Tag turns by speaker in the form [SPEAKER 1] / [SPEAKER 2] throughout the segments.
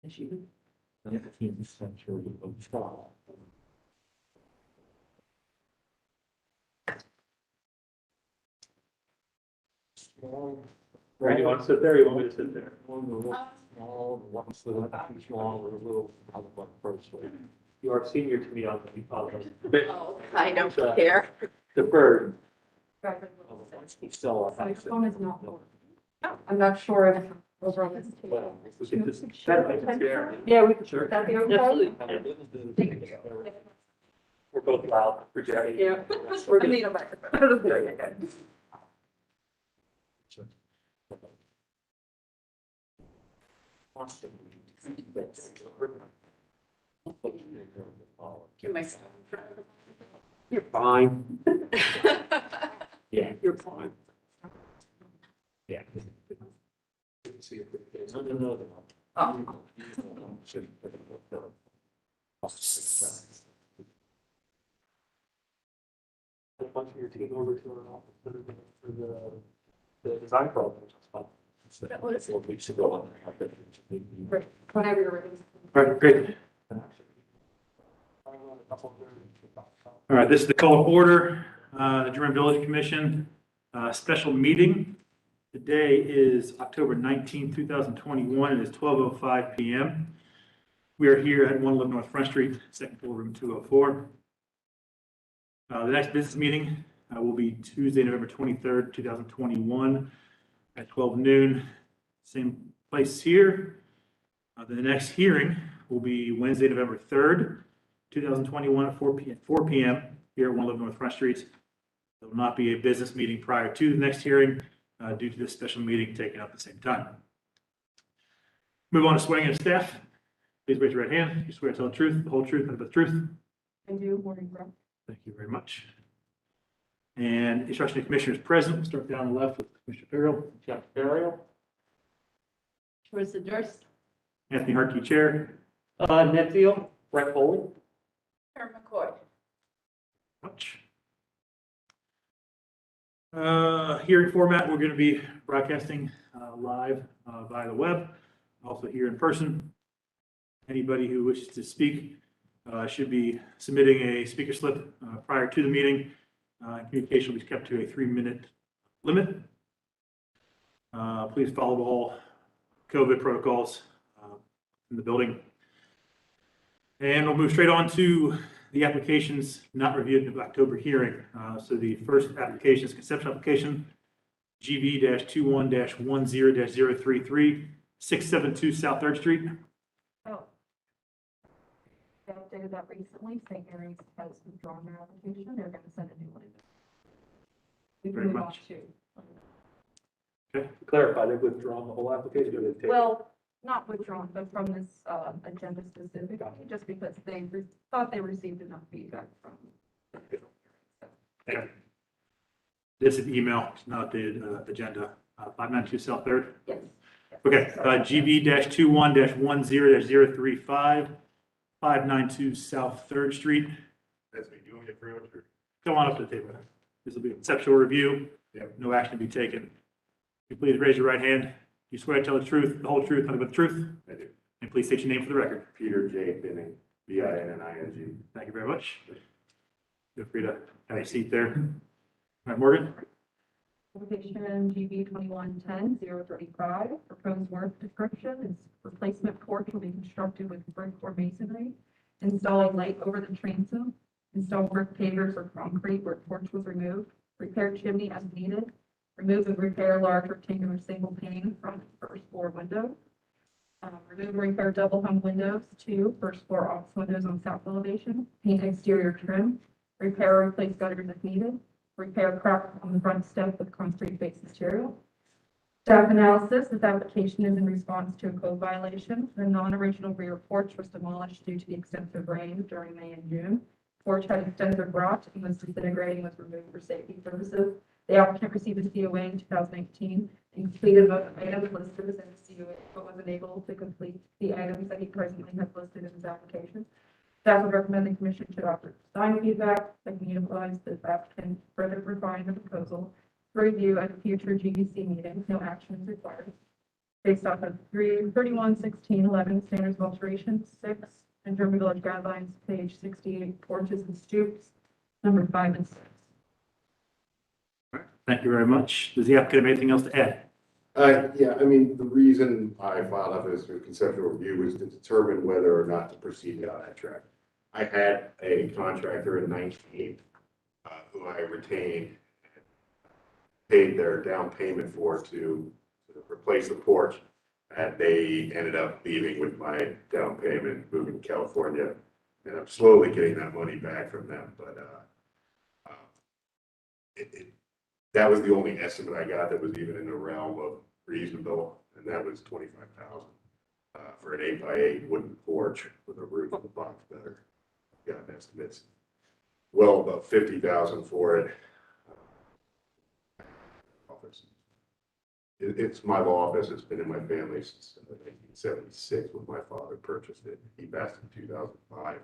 [SPEAKER 1] issue. 19th century of style.
[SPEAKER 2] Where do you want to sit there? You want me to sit there?
[SPEAKER 1] One a little small, one's a little too small, or a little out of my first way.
[SPEAKER 2] You are senior to me on the apologize.
[SPEAKER 3] Oh, I don't care.
[SPEAKER 2] Deferred.
[SPEAKER 1] He's still up.
[SPEAKER 3] So your phone is not. I'm not sure if those are on this table.
[SPEAKER 1] Well,
[SPEAKER 2] We could just chat like this here.
[SPEAKER 3] Yeah, we could.
[SPEAKER 2] Sure.
[SPEAKER 3] That'd be okay?
[SPEAKER 2] We're both loud, projecting.
[SPEAKER 3] Yeah. We're gonna need a microphone. There you go. Give my phone.
[SPEAKER 1] You're fine. Yeah, you're fine. Yeah. No, no, no.
[SPEAKER 3] Oh.
[SPEAKER 2] A bunch of your team over to our office for the design problem.
[SPEAKER 3] That was-
[SPEAKER 1] 4 weeks ago.
[SPEAKER 3] Whenever you're ready.
[SPEAKER 2] All right, great. All right, this is the call to order, the Durham Village Commission, special meeting. Today is October 19th, 2021. It is 12:05 PM. We are here at 111 North Front Street, second floor, room 204. The next business meeting will be Tuesday, November 23rd, 2021 at 12 noon, same place here. The next hearing will be Wednesday, November 3rd, 2021 at 4 p.m. here at 111 North Front Street. There will not be a business meeting prior to the next hearing due to this special meeting taken up at the same time. Move on to swearing in staff. Please raise your right hand. You swear to tell the truth, the whole truth, and the truth.
[SPEAKER 3] I do, morning, bro.
[SPEAKER 2] Thank you very much. And instruction of commissioners present. We'll start down the left with Commissioner Farrell,
[SPEAKER 1] Jeff Burial.
[SPEAKER 3] Where's the durst?
[SPEAKER 2] Anthony Harkey, Chair.
[SPEAKER 1] Netfield, Brett Foley.
[SPEAKER 3] Karen McCoy.
[SPEAKER 2] Much. Hearing format, we're going to be broadcasting live via the web, also here in person. Anybody who wishes to speak should be submitting a speaker slip prior to the meeting. Communication will be kept to a 3-minute limit. Please follow all COVID protocols in the building. And we'll move straight on to the applications not reviewed in the October hearing. So the first application is conception application, GV-21-10-033, 672 South 3rd Street.
[SPEAKER 3] Oh. They updated that recently. St. Mary's has withdrawn their application. They're gonna send a new one. We
[SPEAKER 2] Very
[SPEAKER 3] move on
[SPEAKER 2] much.
[SPEAKER 3] to.
[SPEAKER 2] Okay, to clarify, they've withdrawn the whole application, or they've taken?
[SPEAKER 3] Well, not withdrawn, but from this agenda specifically, just because they thought they received enough feedback from.
[SPEAKER 2] Okay. This is email, it's not the agenda, 592 South 3rd.
[SPEAKER 3] Yes.
[SPEAKER 2] Okay, GV-21-10-035, 592 South 3rd Street.
[SPEAKER 4] That's me doing it for us, or?
[SPEAKER 2] Come on up to the table. This will be a conceptual review.
[SPEAKER 4] Yep.
[SPEAKER 2] No action to be taken. Can you please raise your right hand? You swear to tell the truth, the whole truth, nothing but the truth?
[SPEAKER 4] I do.
[SPEAKER 2] And please state your name for the record.
[SPEAKER 4] Peter J. Binning, B-I-N-N-I-N-G.
[SPEAKER 2] Thank you very much. Feel free to have a seat there. All right, Morgan?
[SPEAKER 3] Application GB 21-10-035, proposed work description is replacement porch will be constructed with brick or masonry, installing light over the transom, install brick pavers or concrete where porch was removed, repair chimney as needed, remove and repair large rectangular single pane from first floor window, remove and repair double hung windows, 2 first floor office windows on south elevation, paint exterior trim, repair or replace gutters if needed, repair crack on the front step with concrete base material. Staff analysis, this application is in response to a code violation. The non-original rear porch was demolished due to the extensive rain during May and June. Porch had extensive rot and was disintegrating, was removed for safety purposes. The applicant received a COA in 2018 and completed most items listed in the COA, but was unable to complete the items that he presently has listed in his application. Staff would recommend the commission should offer design feedback that can utilize the applicant further refine the proposal for review at a future GDC meeting. No action is required. based off of 311611 standards of alteration, 6, and German Village guidelines, page 68, porches and stoops, number 5 and 6.
[SPEAKER 2] Thank you very much. Does the applicant have anything else to add?
[SPEAKER 4] Yeah, I mean, the reason I filed up this conceptual review was to determine whether or not to proceed down that track. I had a contractor in 19, who I retained, paid their down payment for to replace the porch. And they ended up leaving with my down payment, moving to California. And I'm slowly getting that money back from them, but that was the only estimate I got that was even in the realm of reasonable, and that was 25,000 for an 8x8 wooden porch with a roof and a box better. Got estimates well above 50,000 for it. Office. It's my law office. It's been in my family since 1976 when my father purchased it. He passed in 2005,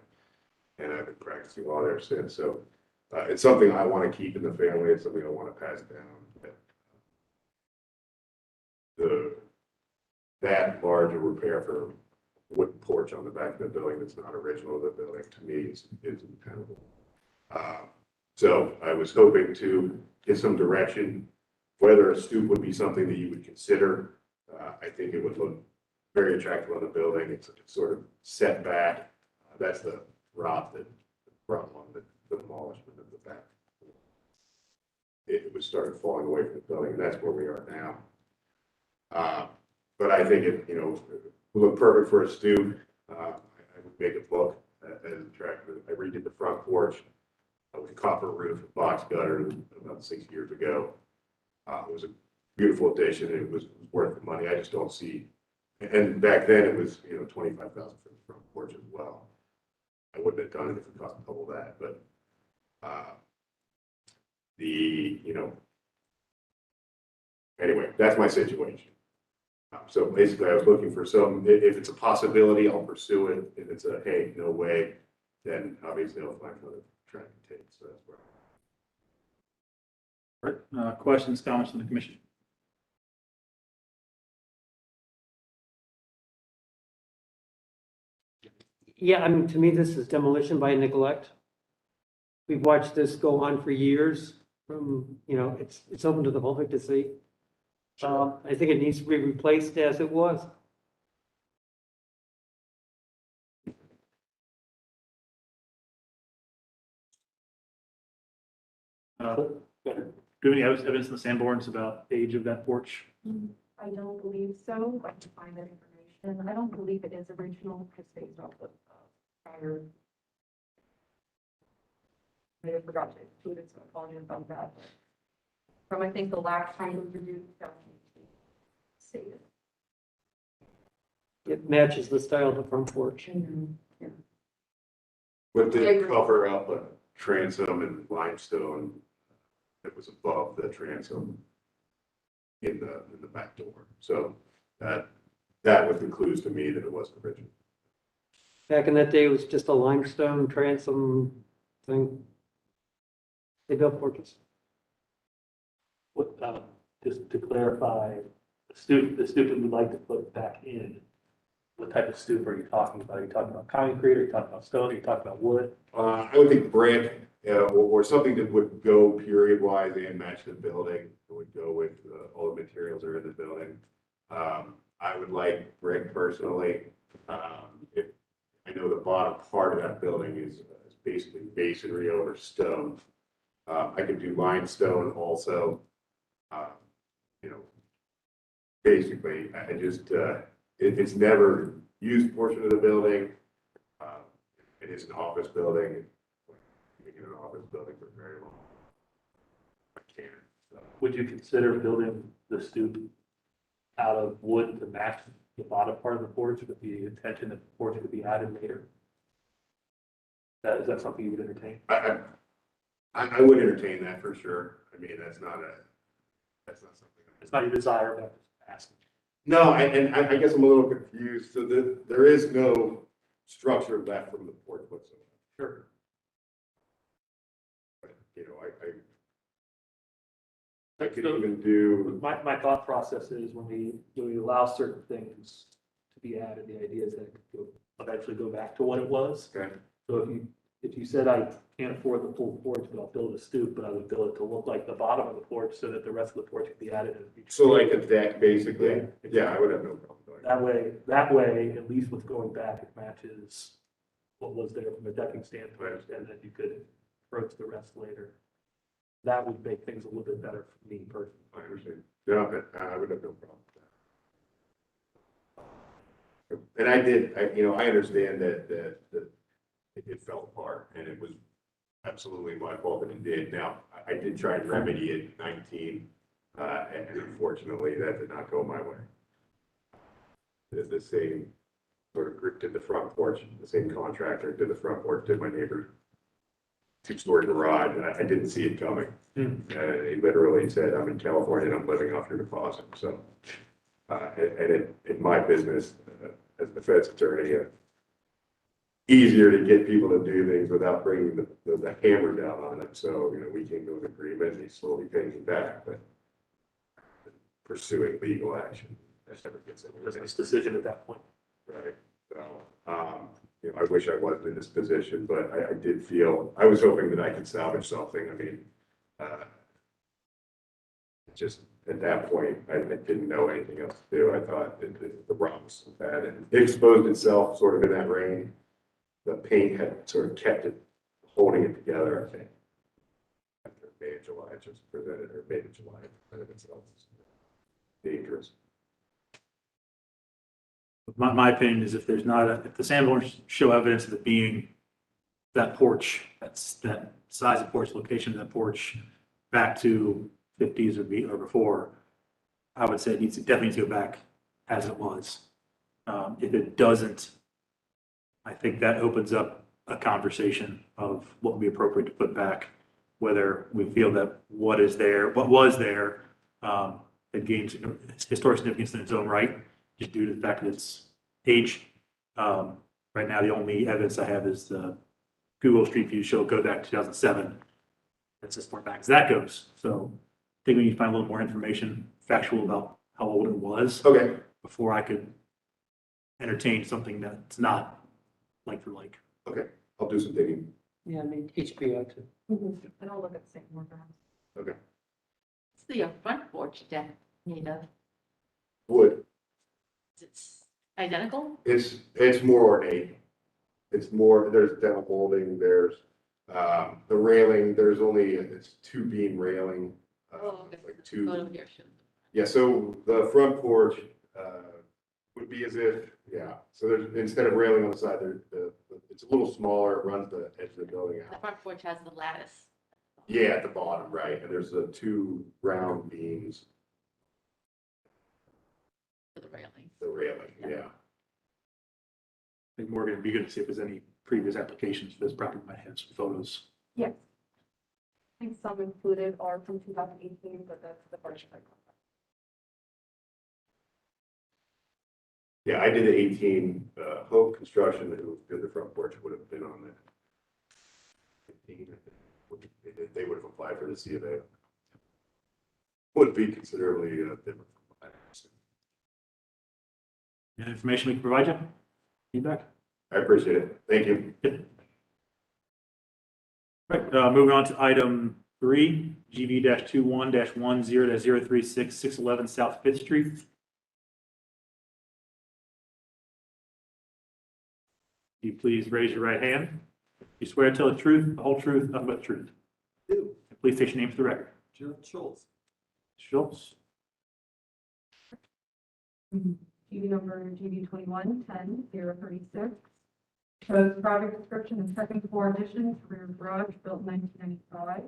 [SPEAKER 4] and I've been practicing law there since. So it's something I want to keep in the family. It's something I want to pass down. That large a repair for a wooden porch on the back of the building that's not original to the building, to me is untenable. So I was hoping to get some direction, whether a stoop would be something that you would consider. I think it would look very attractive on the building. It's sort of set back. That's the rot that brought on the demolishment of the back. It was started falling away from the building, and that's where we are now. But I think it, would look perfect for a stoop. I would make it look as attractive. I redid the front porch with copper roof, box gutter about 6 years ago. It was a beautiful addition. It was worth the money. I just don't see, and back then it was, 25,000 for the front porch as well. I wouldn't have done it if it cost double that, but anyway, that's my situation. So basically I was looking for if it's a possibility, I'll pursue it. If it's a, hey, no way, then obviously I'll find another track to take. So that's where
[SPEAKER 2] All right. Questions, comments from the commission?
[SPEAKER 5] Yeah, I mean, to me, this is demolition by neglect. We've watched this go on for years from, it's open to the public to see. I think it needs to be replaced as it was.
[SPEAKER 2] Do you have any evidence in the Sanborns about age of that porch?
[SPEAKER 3] I don't believe so. I can find that information. I don't believe it is original, just based off of prior. I forgot to include it, so I apologize about that. From, I think, the last time we reviewed, stated.
[SPEAKER 5] It matches the style of the front porch.
[SPEAKER 3] Yeah.
[SPEAKER 4] But they cover up a transom and limestone that was above the transom in the back door. So that was the clues to me that it wasn't original.
[SPEAKER 5] Back in that day, it was just a limestone transom thing. They built porches.
[SPEAKER 6] What, just to clarify, the stoop that we'd like to put back in, what type of stoop are you talking about? Are you talking about concrete? Are you talking about stone? Are you talking about wood?
[SPEAKER 4] I would think brick or something that would go period wise and match the building. It would go with all the materials that are in the building. I would like brick personally. I know the bottom part of that building is basically masonry over stone. I could do limestone also. Basically, I just, it's never used portion of the building. It is an office building. Making an office building for very long. I can't. So.
[SPEAKER 6] Would you consider building the stoop out of wood to match the bottom part of the porch with the intention that the porch could be added later? Is that something you would entertain?
[SPEAKER 4] I would entertain that for sure. I mean, that's not something.
[SPEAKER 6] It's not your desire, but I'm just asking.
[SPEAKER 4] No, and I guess I'm a little confused. So there is no structure left from the porch whatsoever.
[SPEAKER 6] Sure.
[SPEAKER 4] But, I could even do,
[SPEAKER 6] My thought process is when we allow certain things to be added, the idea is that it could eventually go back to what it was.
[SPEAKER 4] okay,
[SPEAKER 6] So if you said, I can't afford the full porch, but I'll build a stoop, but I would build it to look like the bottom of the porch so that the rest of the porch could be added in the future.
[SPEAKER 4] so like a deck, basically, yeah, I would have no problem doing that.
[SPEAKER 6] That way, at least what's going back, it matches what was there from a decking standpoint, and then you could approach the rest later. That would make things a little bit better for me personally.
[SPEAKER 4] I understand, yeah, but I would have no problem with that. And I understand that it fell apart, and it was absolutely my fault that it did. Now, I did try and remedy it in 19, and unfortunately, that did not go my way. The same sort of group did the front porch, the same contractor did the front porch, did my neighbor's two-story garage, and I didn't see it coming. He literally said, I'm in California and I'm living off your deposit, so. And in my business, as a defense attorney, easier to get people to do things without bringing the hammer down on them. So, we came to an agreement, and he's slowly paying me back, but pursuing legal action, that never gets anywhere.
[SPEAKER 6] Business decision at that point.
[SPEAKER 4] Right, so, I wish I wasn't in this position, but I did feel, I was hoping that I could salvage something. I mean, just at that point, I didn't know anything else to do. I thought that the problem was so bad, and it exposed itself sort of in that rain. The paint had sort of kept it, holding it together, I think. After May and July, it just presented, or May and July, it presented itself as dangerous.
[SPEAKER 2] My opinion is if there's not, if the sanborns show evidence of it being that porch, that size of porch, location of that porch, back to 50s or before, I would say it definitely needs to go back as it was. If it doesn't, I think that opens up a conversation of what would be appropriate to put back, whether we feel that what was there, it gains historic significance in its own right, just due to the fact that it's age. Right now, the only evidence I have is the Google Street View show go back to 2007. That's as far back as that goes. So I think we need to find a little more information, factual about how old it was.
[SPEAKER 4] Okay.
[SPEAKER 2] Before I could entertain something that's not like for like.
[SPEAKER 4] Okay, I'll do some digging.
[SPEAKER 5] Yeah, I mean, HPO too.
[SPEAKER 3] And I'll look at the same more grounds.
[SPEAKER 4] Okay.
[SPEAKER 7] What's the front porch deck made of?
[SPEAKER 4] Wood.
[SPEAKER 7] It's identical?
[SPEAKER 4] It's more ornate. It's more, there's down molding, there's, the railing, it's two beam railing.
[SPEAKER 7] Okay.
[SPEAKER 4] Like two,
[SPEAKER 7] Photo here shows.
[SPEAKER 4] yeah, so the front porch, would be as if, yeah, so there's, instead of railing on the side, it's a little smaller, it runs the edge of the building
[SPEAKER 7] The
[SPEAKER 4] out.
[SPEAKER 7] front porch has the lattice.
[SPEAKER 4] Yeah, at the bottom, right, and there's the two round beams,
[SPEAKER 7] For the railing.
[SPEAKER 4] the railing, yeah.
[SPEAKER 2] I think Morgan, it'd be good to see if there's any previous applications for this property might have some photos.
[SPEAKER 3] Yes. I think some included are from 2018, but that's the part I
[SPEAKER 4] Yeah, I did the 18, Hope Construction, who did the front porch, would have been on that. 15, I think. They would have applied for the C of A. Would be considerably different.
[SPEAKER 2] Any information we can provide you? Feedback?
[SPEAKER 4] I appreciate it. Thank you.
[SPEAKER 2] Right, moving on to item 3, GV-21-10-036, 611 South Fifth Street. Can you please raise your right hand? You swear to tell the truth, the whole truth, nothing but the truth.
[SPEAKER 1] Do.
[SPEAKER 2] Please state your name for the record.
[SPEAKER 1] Joe Schultz.
[SPEAKER 2] Schultz.
[SPEAKER 3] GB number GB 21-10-036. Proposed project description and second floor addition, rear garage built in 1995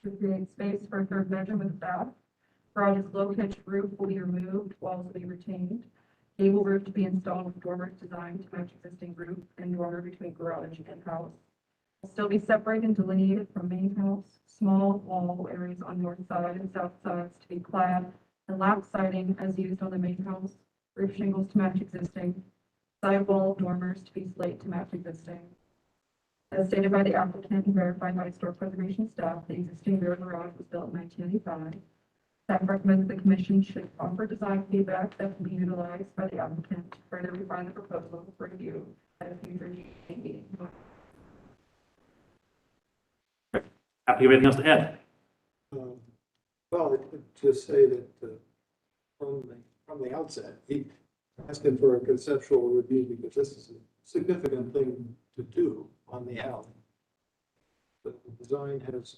[SPEAKER 3] to create space for a third bedroom with a bath. Garage's low pitch roof will be removed, walls will be retained. Gable roof to be installed with dormers designed to match existing roof and dormer between garage and house. Will still be separated and delineated from main house. Small wall areas on north side and south sides to be clad, and lap siding as used on the main house. Roof shingles to match existing. Sidewall dormers to be slate to match existing. As stated by the applicant and verified by historic preservation staff, the existing rear garage was built in 1995. Staff recommends the commission should offer design feedback that can be utilized by the applicant to further refine the proposal for review at a future GA meeting.
[SPEAKER 2] Happy, you have anything else to add?
[SPEAKER 8] Well, it could just say that from the outset, he asking for a conceptual review because this is a significant thing to do on the alley. But the design has,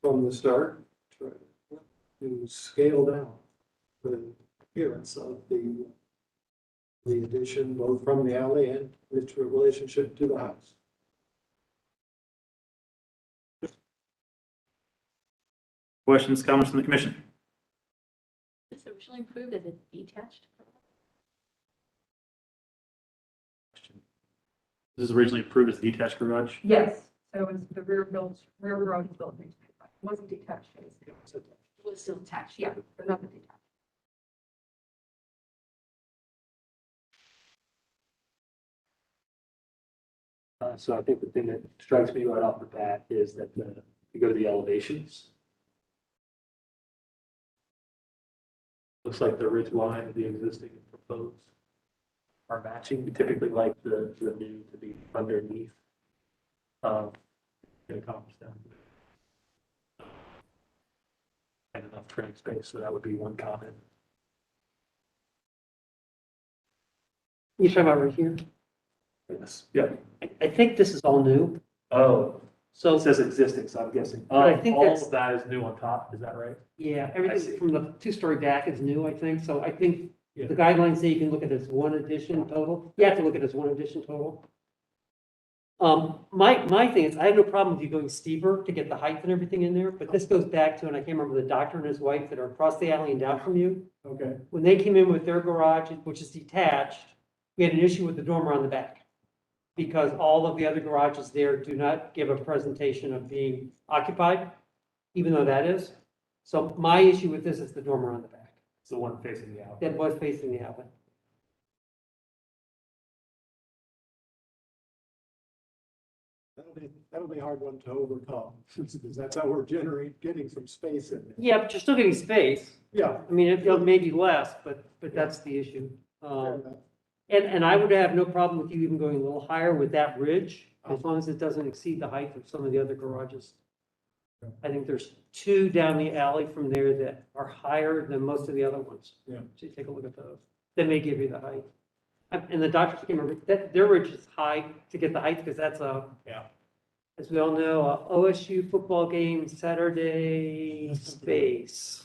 [SPEAKER 8] from the start, tried to scale down the appearance of the addition, both from the alley and its relationship to the house.
[SPEAKER 2] Questions, comments from the commission?
[SPEAKER 7] This originally approved as a detached.
[SPEAKER 2] This is originally approved as a detached garage.
[SPEAKER 3] Yes, so it was the rear garage is built. It wasn't detached. It was still attached, yeah, but not the detached.
[SPEAKER 6] So I think the thing that strikes me right off the bat is that you go to the elevations. Looks like the ridge line of the existing and proposed are matching. We typically like the new to be underneath. Get a compass down. And enough trim space, so that would be one comment.
[SPEAKER 5] You talking about right here?
[SPEAKER 6] Yes, yeah.
[SPEAKER 5] I think this is all new,
[SPEAKER 6] Oh,
[SPEAKER 5] so,
[SPEAKER 6] it says existing, so I'm guessing.
[SPEAKER 5] But I think
[SPEAKER 6] All
[SPEAKER 5] that's-
[SPEAKER 6] of that is new on top, is that right?
[SPEAKER 5] yeah,
[SPEAKER 6] see.
[SPEAKER 5] everything from the two-story back is new, I think, so I think
[SPEAKER 6] Yeah.
[SPEAKER 5] the guidelines say you can look at it as one addition total, you have to look at it as one addition total. My thing is, I have no problem with you going steeper to get the height and everything in there, but this goes back to, and I can't remember the doctor and his wife that are across the alley and down from you.
[SPEAKER 8] Okay.
[SPEAKER 5] When they came in with their garage, which is detached, we had an issue with the dormer on the back. Because all of the other garages there do not give a presentation of being occupied, even though that is. So my issue with this is the dormer on the back,
[SPEAKER 6] It's the one facing the alley.
[SPEAKER 5] that was facing the alley.
[SPEAKER 8] That'll be a hard one to overcome, because that's how we're getting some space in there.
[SPEAKER 5] Yeah, but you're still getting space.
[SPEAKER 8] Yeah.
[SPEAKER 5] I mean, it may be less, but that's the issue. And I would have no problem with you even going a little higher with that ridge, as long as it doesn't exceed the height of some of the other garages. I think there's two down the alley from there that are higher than most of the other ones.
[SPEAKER 8] Yeah.
[SPEAKER 5] So you take a look at those. That may give you the height. And the doctors came over, that, their ridge is high to get the height, because that's a,
[SPEAKER 8] Yeah.
[SPEAKER 5] as we all know, a OSU football game Saturday space.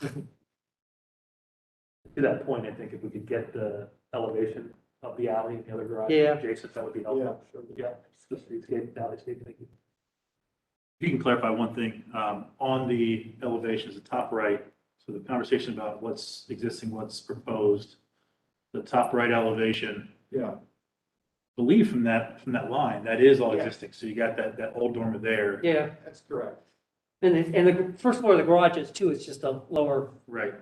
[SPEAKER 6] To that point, I think if we could get the elevation of the alley and the other garage
[SPEAKER 5] Yeah.
[SPEAKER 6] adjacent, that would be
[SPEAKER 8] Yeah,
[SPEAKER 6] helpful.
[SPEAKER 8] sure.
[SPEAKER 6] Yeah, the streetscape, the alleyscape, thank you.
[SPEAKER 2] If you can clarify one thing, on the elevations, the top right, so the conversation about what's existing, what's proposed, the top right elevation,
[SPEAKER 8] Yeah.
[SPEAKER 2] believe from that line, that is all
[SPEAKER 8] Yeah.
[SPEAKER 2] existing. So you got that old dormer there.
[SPEAKER 5] Yeah,
[SPEAKER 8] That's correct.
[SPEAKER 5] and the first floor of the garage is too, it's just a lower.
[SPEAKER 2] Right.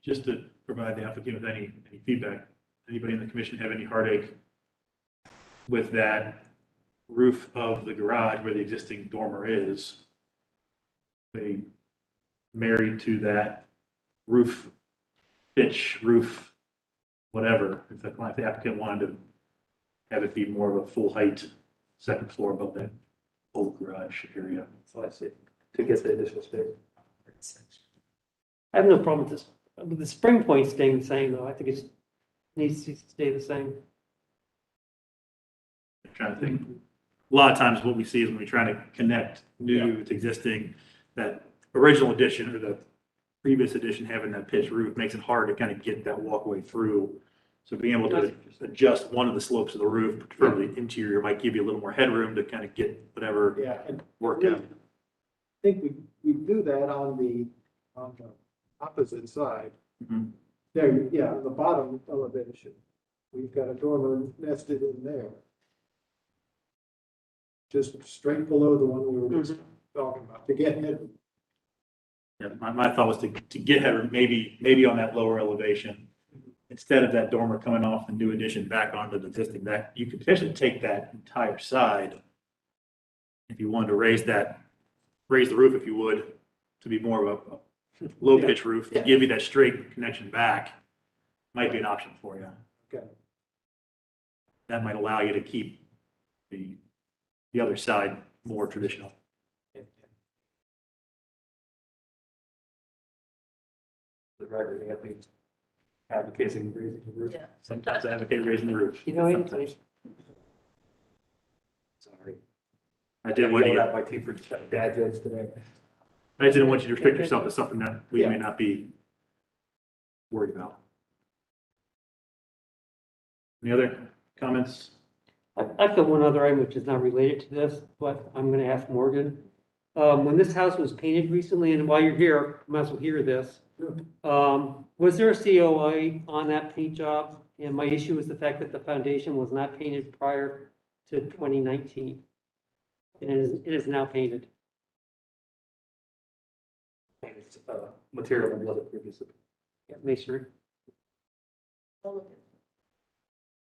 [SPEAKER 2] Just to provide the applicant with any feedback, anybody in the commission have any heartache with that roof of the garage where the existing dormer is? They married to that roof pitch, roof, whatever, if the applicant wanted to have it be more of a full height second floor above that old garage area.
[SPEAKER 6] So I see, to get the additional space.
[SPEAKER 5] I have no problem with the spring point staying the same, though. I think it needs to stay the same.
[SPEAKER 2] I'm trying to think. A lot of times what we see is when we try to connect new to existing, that original addition or the previous addition having that pitched roof makes it hard to kind of get that walkway through. So being able to adjust one of the slopes of the roof, preferably interior, might give you a little more headroom to kind of get whatever
[SPEAKER 8] Yeah, and
[SPEAKER 2] worked out.
[SPEAKER 8] I think we do that on the opposite side.
[SPEAKER 2] Mhm.
[SPEAKER 8] There, yeah, the bottom elevation, we've got a dormer nested in there. Just straight below the one we were just talking about, to get head.
[SPEAKER 2] Yeah, my thought was to get headroom, maybe on that lower elevation. Instead of that dormer coming off the new addition back onto the existing, that you could potentially take that entire side. If you wanted to raise the roof, if you would, to be more of low pitch roof to give you that straight connection back, might be an option for you.
[SPEAKER 8] Okay.
[SPEAKER 2] That might allow you to keep the other side more traditional.
[SPEAKER 6] The record, they have to advocating raising the roof.
[SPEAKER 7] Yeah.
[SPEAKER 2] Sometimes I advocate raising the roof.
[SPEAKER 5] You know,
[SPEAKER 2] Sometimes.
[SPEAKER 6] Sorry.
[SPEAKER 2] I didn't want
[SPEAKER 6] Yelled
[SPEAKER 2] you,
[SPEAKER 6] at my team for bad jokes today.
[SPEAKER 2] I just didn't want you to restrict yourself to something that we may not be worried about. Any other comments?
[SPEAKER 5] I've got one other item which is not related to this, but I'm gonna ask Morgan. When this house was painted recently, and while you're here, you might as well hear this. Was there a COA on that paint job? And my issue was the fact that the foundation was not painted prior to 2019. And it is now painted.
[SPEAKER 6] It's material that wasn't previously.
[SPEAKER 5] Yeah, masonry.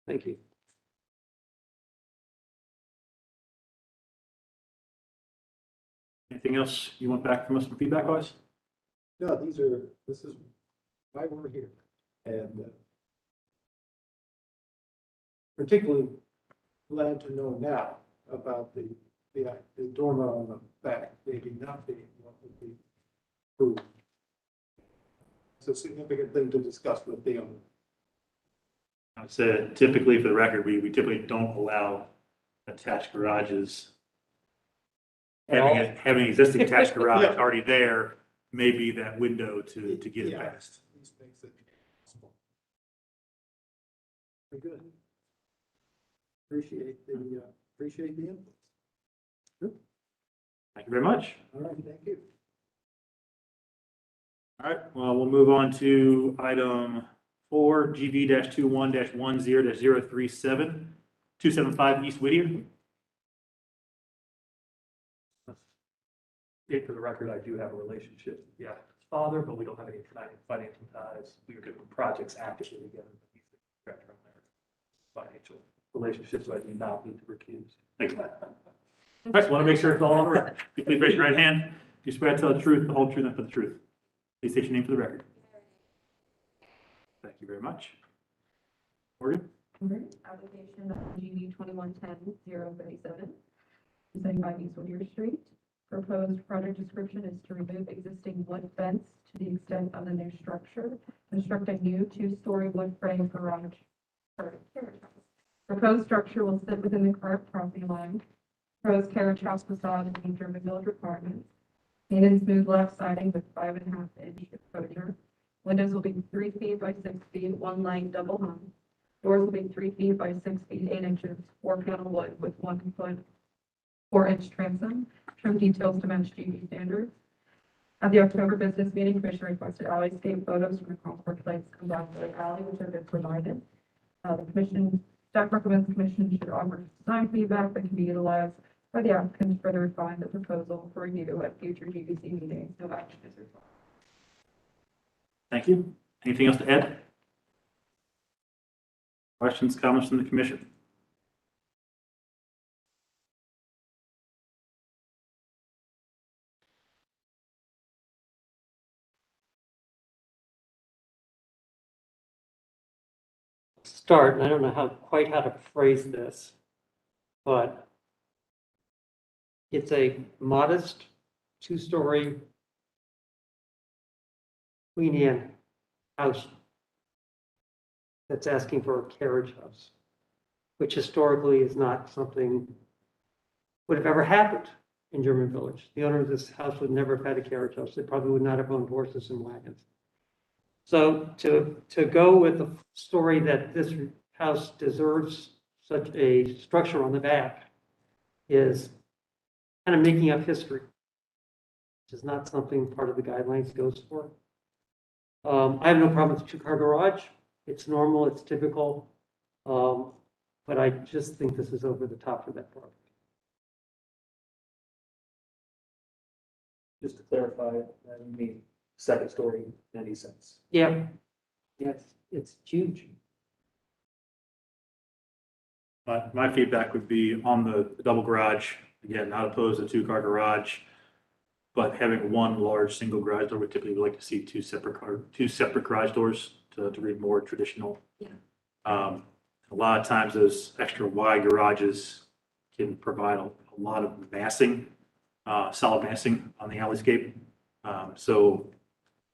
[SPEAKER 5] Thank you.
[SPEAKER 2] Anything else you want back from us for feedback wise?
[SPEAKER 8] No, this is why we're here. And particularly glad to know now about the dormer on the back, maybe not being what would be approved. It's a significant thing to discuss with the owner.
[SPEAKER 2] I said typically for the record, we typically don't allow attached garages. Having an existing attached garage already there, may be that window to get it
[SPEAKER 8] Yeah.
[SPEAKER 2] passed.
[SPEAKER 8] These makes it possible. Very good. Appreciate the input.
[SPEAKER 2] Thank you very much.
[SPEAKER 8] All right, thank you.
[SPEAKER 2] All right, well, we'll move on to item 4, GB-21-10-037, 275 East Whittier.
[SPEAKER 6] For the record, I do have a relationship, with the applicant's father, but we don't have any financial ties. We are doing projects actively together. He's the director of their financial relationships, so I do not need to recuse.
[SPEAKER 2] Thank you. All right, want to make sure it's all over. Please raise your right hand. Do you swear to tell the truth, the whole truth, and nothing but the truth? Please state your name for the record. Thank you very much. Morgan?
[SPEAKER 3] Application of GB 2110-037, 275 East Whittier Street. Proposed project description is to remove existing wood fence to the extent of the new structure, construct a new 2-story wood frame garage. Proposed structure will sit within the current property line. Proposed carriage house facade is meet German village requirements. Painted smooth left siding with 5.5-inch exposure. Windows will be 3 feet by 6 feet, 1 line double hung. Doors will be 3 feet by 6 feet 8 inches, 4-panel wood with 1 foot 4-inch transom. Trim details to match GB standards. At the October business meeting, Commission requested alleyscape photos from the Concord Place combined with the alley, which have been provided. The Commission, staff recommends the Commission should offer design feedback that can be utilized by the applicant to further refine the proposal for review at future GBC meetings. No action is required.
[SPEAKER 2] Thank you. Anything else to add? Questions, comments from the commission?
[SPEAKER 5] Start, and I don't know quite how to phrase this, but it's a modest 2-story Queen Anne house that's asking for a carriage house, which historically is not something would have ever happened in German Village. The owner of this house would never have had a carriage house. They probably would not have owned horses and wagons. So to go with the story that this house deserves such a structure on the back is kind of making up history, which is not something part of the guidelines goes for. I have no problem with the 2-car garage. It's normal, it's typical. But I just think this is over the top for that property.
[SPEAKER 6] Just to clarify, you mean second story, 90 cents.
[SPEAKER 5] Yeah. Yes, it's huge.
[SPEAKER 2] My feedback would be on the double garage, again, not opposed to 2-car garage. But having one large single garage door, we typically like to see two separate garage doors to read more traditional.
[SPEAKER 7] Yeah.
[SPEAKER 2] A lot of times those extra wide garages can provide a lot of massing, solid massing on the alleyscape. So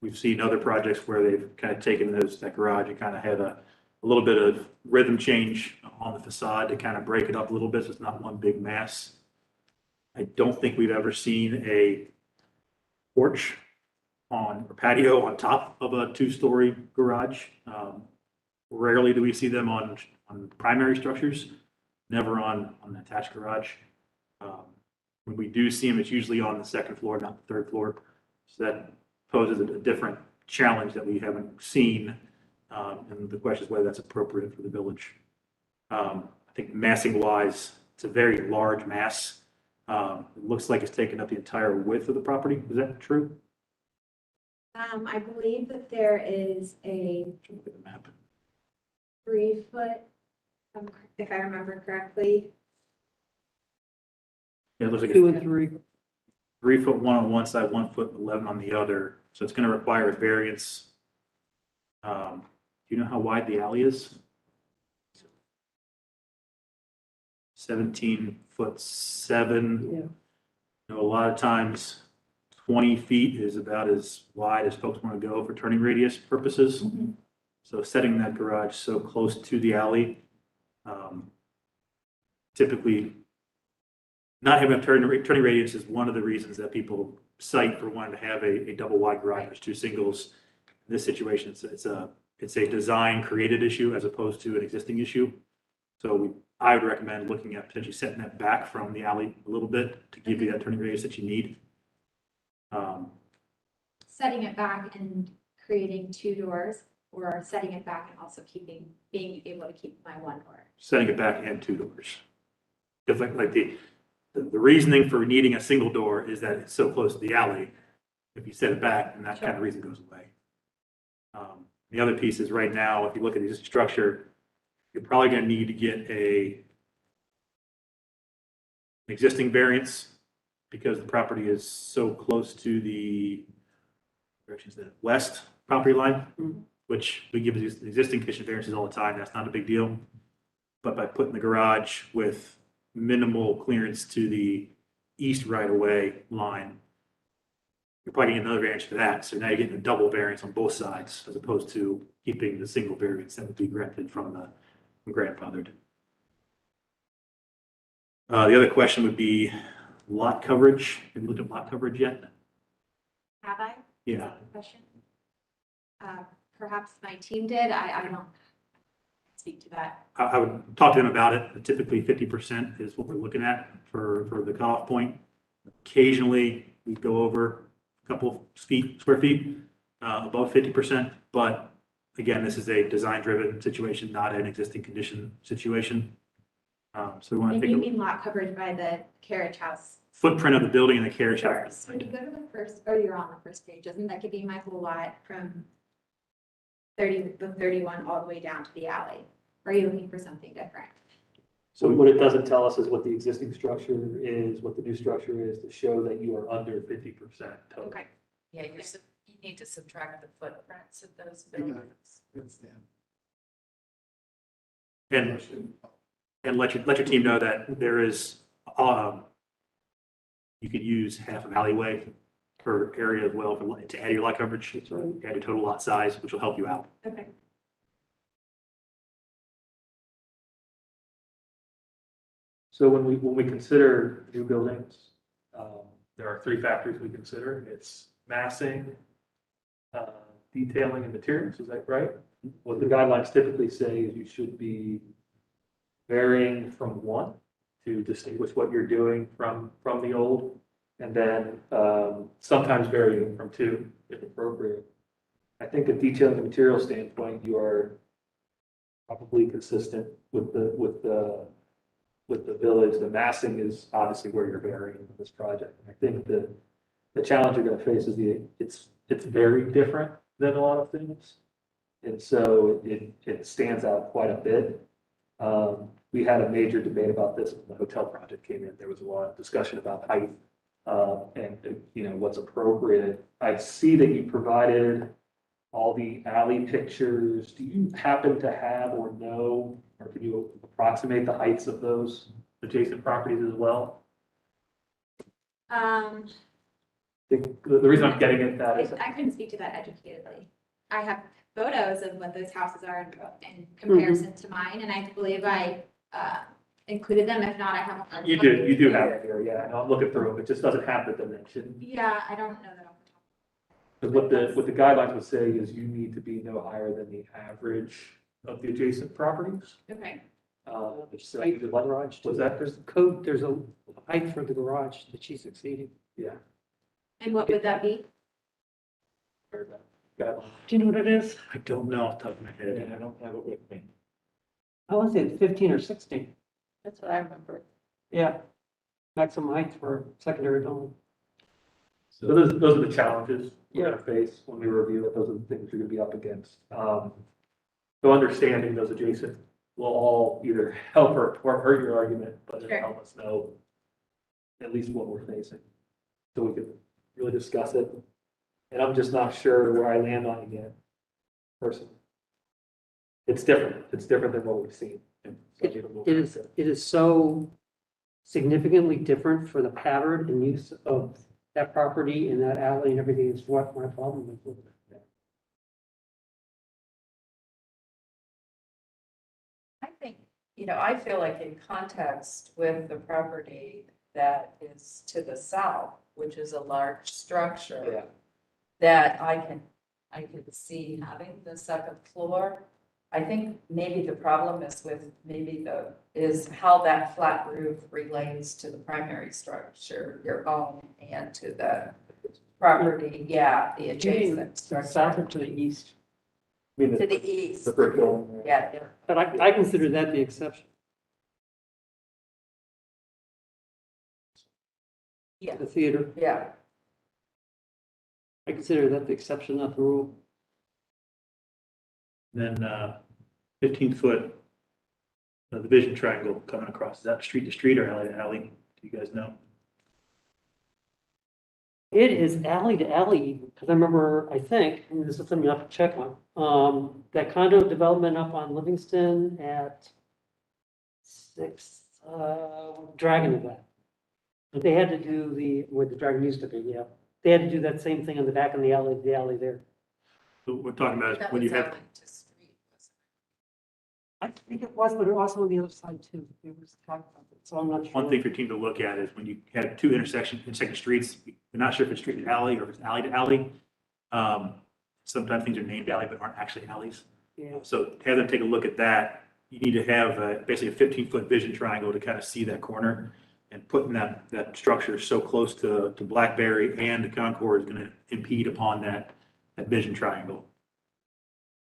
[SPEAKER 2] we've seen other projects where they've kind of taken that garage and kind of had a little bit of rhythm change on the facade to kind of break it up a little bit, so it's not one big mass. I don't think we've ever seen a porch or patio on top of a two-story garage. Rarely do we see them on primary structures, never on an attached garage. When we do see them, it's usually on the second floor, not the third floor. So that poses a different challenge that we haven't seen. And the question is whether that's appropriate for the village. I think massing wise, it's a very large mass. It looks like it's taken up the entire width of the property. Is that true?
[SPEAKER 9] I believe that there is a
[SPEAKER 2] Look at the map.
[SPEAKER 9] 3-foot, if I remember correctly.
[SPEAKER 2] Yeah, it looks like
[SPEAKER 5] 2
[SPEAKER 2] it's
[SPEAKER 5] and 3.
[SPEAKER 2] 3 foot 1 on one side, 1 foot 11 on the other. So it's going to require a variance. Do you know how wide the alley is? 17'7".
[SPEAKER 5] Yeah.
[SPEAKER 2] You know, a lot of times 20 feet is about as wide as folks want to go for turning radius purposes. So setting that garage so close to the alley, typically not having a turning radius is one of the reasons that people cite for wanting to have a double wide garage. There's two singles. In this situation, it's a design created issue as opposed to an existing issue. So I would recommend looking at potentially setting that back from the alley a little bit to give you that turning radius that you need.
[SPEAKER 9] Setting it back and creating 2 doors, or setting it back and also being able to keep my 1 door.
[SPEAKER 2] Setting it back and 2 doors. Because like the reasoning for needing a single door is that it's so close to the alley. If you set it back, then that kind of reason goes away. The other piece is right now, if you look at the structure, you're probably going to need to get an existing variance because the property is so close to the west property line, which we give existing condition variances all the time. That's not a big deal. But by putting the garage with minimal clearance to the east right-of-way line, you're probably getting another variance for that. So now you're getting a double variance on both sides as opposed to keeping the single variance that would be granted from grandfathered. The other question would be lot coverage. Have you looked at lot coverage yet?
[SPEAKER 9] Have I?
[SPEAKER 2] Yeah.
[SPEAKER 9] Is that the question? Perhaps my team did. I don't speak to that.
[SPEAKER 2] I would talk to them about it. Typically 50% is what we're looking at for the cutoff point. Occasionally we go over a couple square feet above 50%, but again, this is a design driven situation, not an existing condition situation. So we want to
[SPEAKER 9] And
[SPEAKER 2] take
[SPEAKER 9] you
[SPEAKER 2] a
[SPEAKER 9] mean lot coverage by the carriage house?
[SPEAKER 2] footprint of the building and the carriage
[SPEAKER 9] Sure.
[SPEAKER 2] house.
[SPEAKER 9] So when you go to the first, or you're on the first page, doesn't that give you my whole lot from the 31 all the way down to the alley? Or are you looking for something different?
[SPEAKER 6] So what it doesn't tell us is what the existing structure is, what the new structure is, to show that you are under 50% total.
[SPEAKER 9] Okay.
[SPEAKER 7] Yeah, you need to subtract the footprints of those
[SPEAKER 8] You got it.
[SPEAKER 7] buildings.
[SPEAKER 8] That's them.
[SPEAKER 2] And let your team know that there is, you could use half of alleyway per area as well to add your lot coverage, add your total lot size, which will help you out.
[SPEAKER 9] Okay.
[SPEAKER 6] So when we consider new buildings, there are 3 factors we consider. It's massing, detailing, and materials. Is that right? What the guidelines typically say is you should be varying from 1 to distinguish what you're doing from the old, and then sometimes varying from 2 if appropriate. I think a detailing and material standpoint, you are probably consistent with the village. The massing is obviously where you're varying in this project. I think the challenge you're going to face is it's very different than a lot of things. And so it stands out quite a bit. We had a major debate about this when the hotel project came in. There was a lot of discussion about height and, you know, what's appropriate. I see that you provided all the alley pictures. Do you happen to have or know, or can you approximate the heights of those adjacent properties as well? The reason I'm getting at that is,
[SPEAKER 9] I couldn't speak to that educatedly. I have photos of what those houses are in comparison to mine, and I believe I included them. If not, I haven't.
[SPEAKER 6] you do have it here, yeah, and I'm looking through it, it just doesn't have the dimension.
[SPEAKER 9] Yeah, I don't know that off the top.
[SPEAKER 6] But what the guidelines would say is you need to be no higher than the average of the adjacent properties.
[SPEAKER 9] Okay.
[SPEAKER 6] So
[SPEAKER 5] Height
[SPEAKER 6] you
[SPEAKER 5] for
[SPEAKER 6] could
[SPEAKER 5] the
[SPEAKER 6] like,
[SPEAKER 5] garage,
[SPEAKER 6] what's
[SPEAKER 5] too.
[SPEAKER 6] that?
[SPEAKER 5] There's a code, there's a height for the garage that she's exceeding.
[SPEAKER 6] Yeah.
[SPEAKER 9] And what would that be?
[SPEAKER 6] Guidelines.
[SPEAKER 5] Do you know what it is?
[SPEAKER 2] I don't know off the top of my head.
[SPEAKER 1] I don't have it with me.
[SPEAKER 5] I want to say it's 15 or 16.
[SPEAKER 7] That's what I remember.
[SPEAKER 5] Yeah. Maximum height for secondary building.
[SPEAKER 6] So those are the challenges we're gonna face when we review it. Those are the things you're gonna be up against. So understanding those adjacent will all either help or hurt your argument, but it'll
[SPEAKER 9] Sure.
[SPEAKER 6] help us know at least what we're facing. So we can really discuss it. And I'm just not sure where I land on it yet, personally. It's different. It's different than what we've seen.
[SPEAKER 5] It is so significantly different for the pattern and use of that property and that alley and everything is what my problem is with it.
[SPEAKER 7] I think, I feel like in context with the property that is to the south, which is a large structure.
[SPEAKER 6] Yeah.
[SPEAKER 7] That I can see having the second floor. I think maybe the problem is how that flat roof relates to the primary structure, your own, and to the property, the adjacent
[SPEAKER 5] South or
[SPEAKER 7] structure.
[SPEAKER 5] to the east.
[SPEAKER 6] I mean,
[SPEAKER 7] To the east,
[SPEAKER 6] the brick building.
[SPEAKER 7] yeah,
[SPEAKER 5] But I consider that the exception.
[SPEAKER 7] Yeah.
[SPEAKER 5] The theater,
[SPEAKER 7] yeah.
[SPEAKER 5] I consider that the exception, not the rule.
[SPEAKER 2] Then 15-foot, the vision triangle coming across, is that street to street or alley to alley? Do you guys know?
[SPEAKER 5] It is alley to alley, because I remember, I think, and this is something you have to check on, that condo development up on Livingston at Dragon event. But they had to do where the Dragon used to be, yeah. They had to do that same thing on the back of the alley there.
[SPEAKER 2] So what we're talking about is
[SPEAKER 7] That
[SPEAKER 2] when you
[SPEAKER 7] was
[SPEAKER 2] have,
[SPEAKER 7] alley to street, wasn't
[SPEAKER 5] I think it was, but it was also on the other side too. It was talking about it, so I'm not sure.
[SPEAKER 2] one thing for your team to look at is when you have two intersecting streets, you're not sure if it's street to alley or if it's alley to alley. Sometimes things are named alley but aren't actually alleys.
[SPEAKER 5] Yeah.
[SPEAKER 2] So have them take a look at that. You need to have basically a 15-foot vision triangle to kind of see that corner. And putting that structure so close to Blackberry and the Concord is going to impede upon that vision triangle.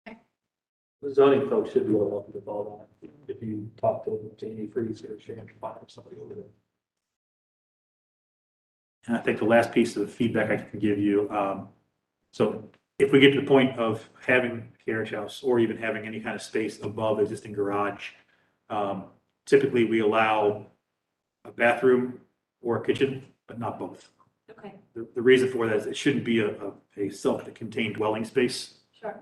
[SPEAKER 6] The zoning folks should be able to help you with all that. If you talk to Jamie Freeze or Sharon Fire or somebody over there.
[SPEAKER 2] And I think the last piece of feedback I can give you, so if we get to the point of having a carriage house or even having any kind of space above the existing garage, typically we allow a bathroom or a kitchen, but not both.
[SPEAKER 9] it? Okay,
[SPEAKER 2] The reason for that is it shouldn't be a self-contained dwelling space.
[SPEAKER 9] sure.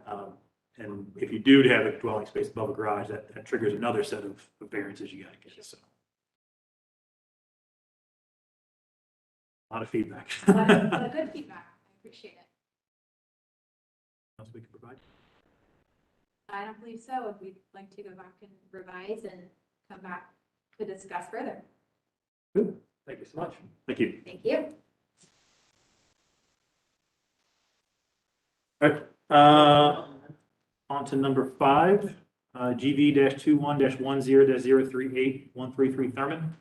[SPEAKER 2] And if you do have a dwelling space above a garage, that triggers another set of variances you gotta get, so. A lot of feedback.
[SPEAKER 9] But good feedback. I appreciate it.
[SPEAKER 2] Else we can provide?
[SPEAKER 9] I don't believe so. If we'd like to go back and revise and come back to discuss further.
[SPEAKER 6] Thank you so much.
[SPEAKER 2] Thank you.
[SPEAKER 9] Thank you.
[SPEAKER 2] All right, on to number 5, GV-21-10-038-133 Thurman.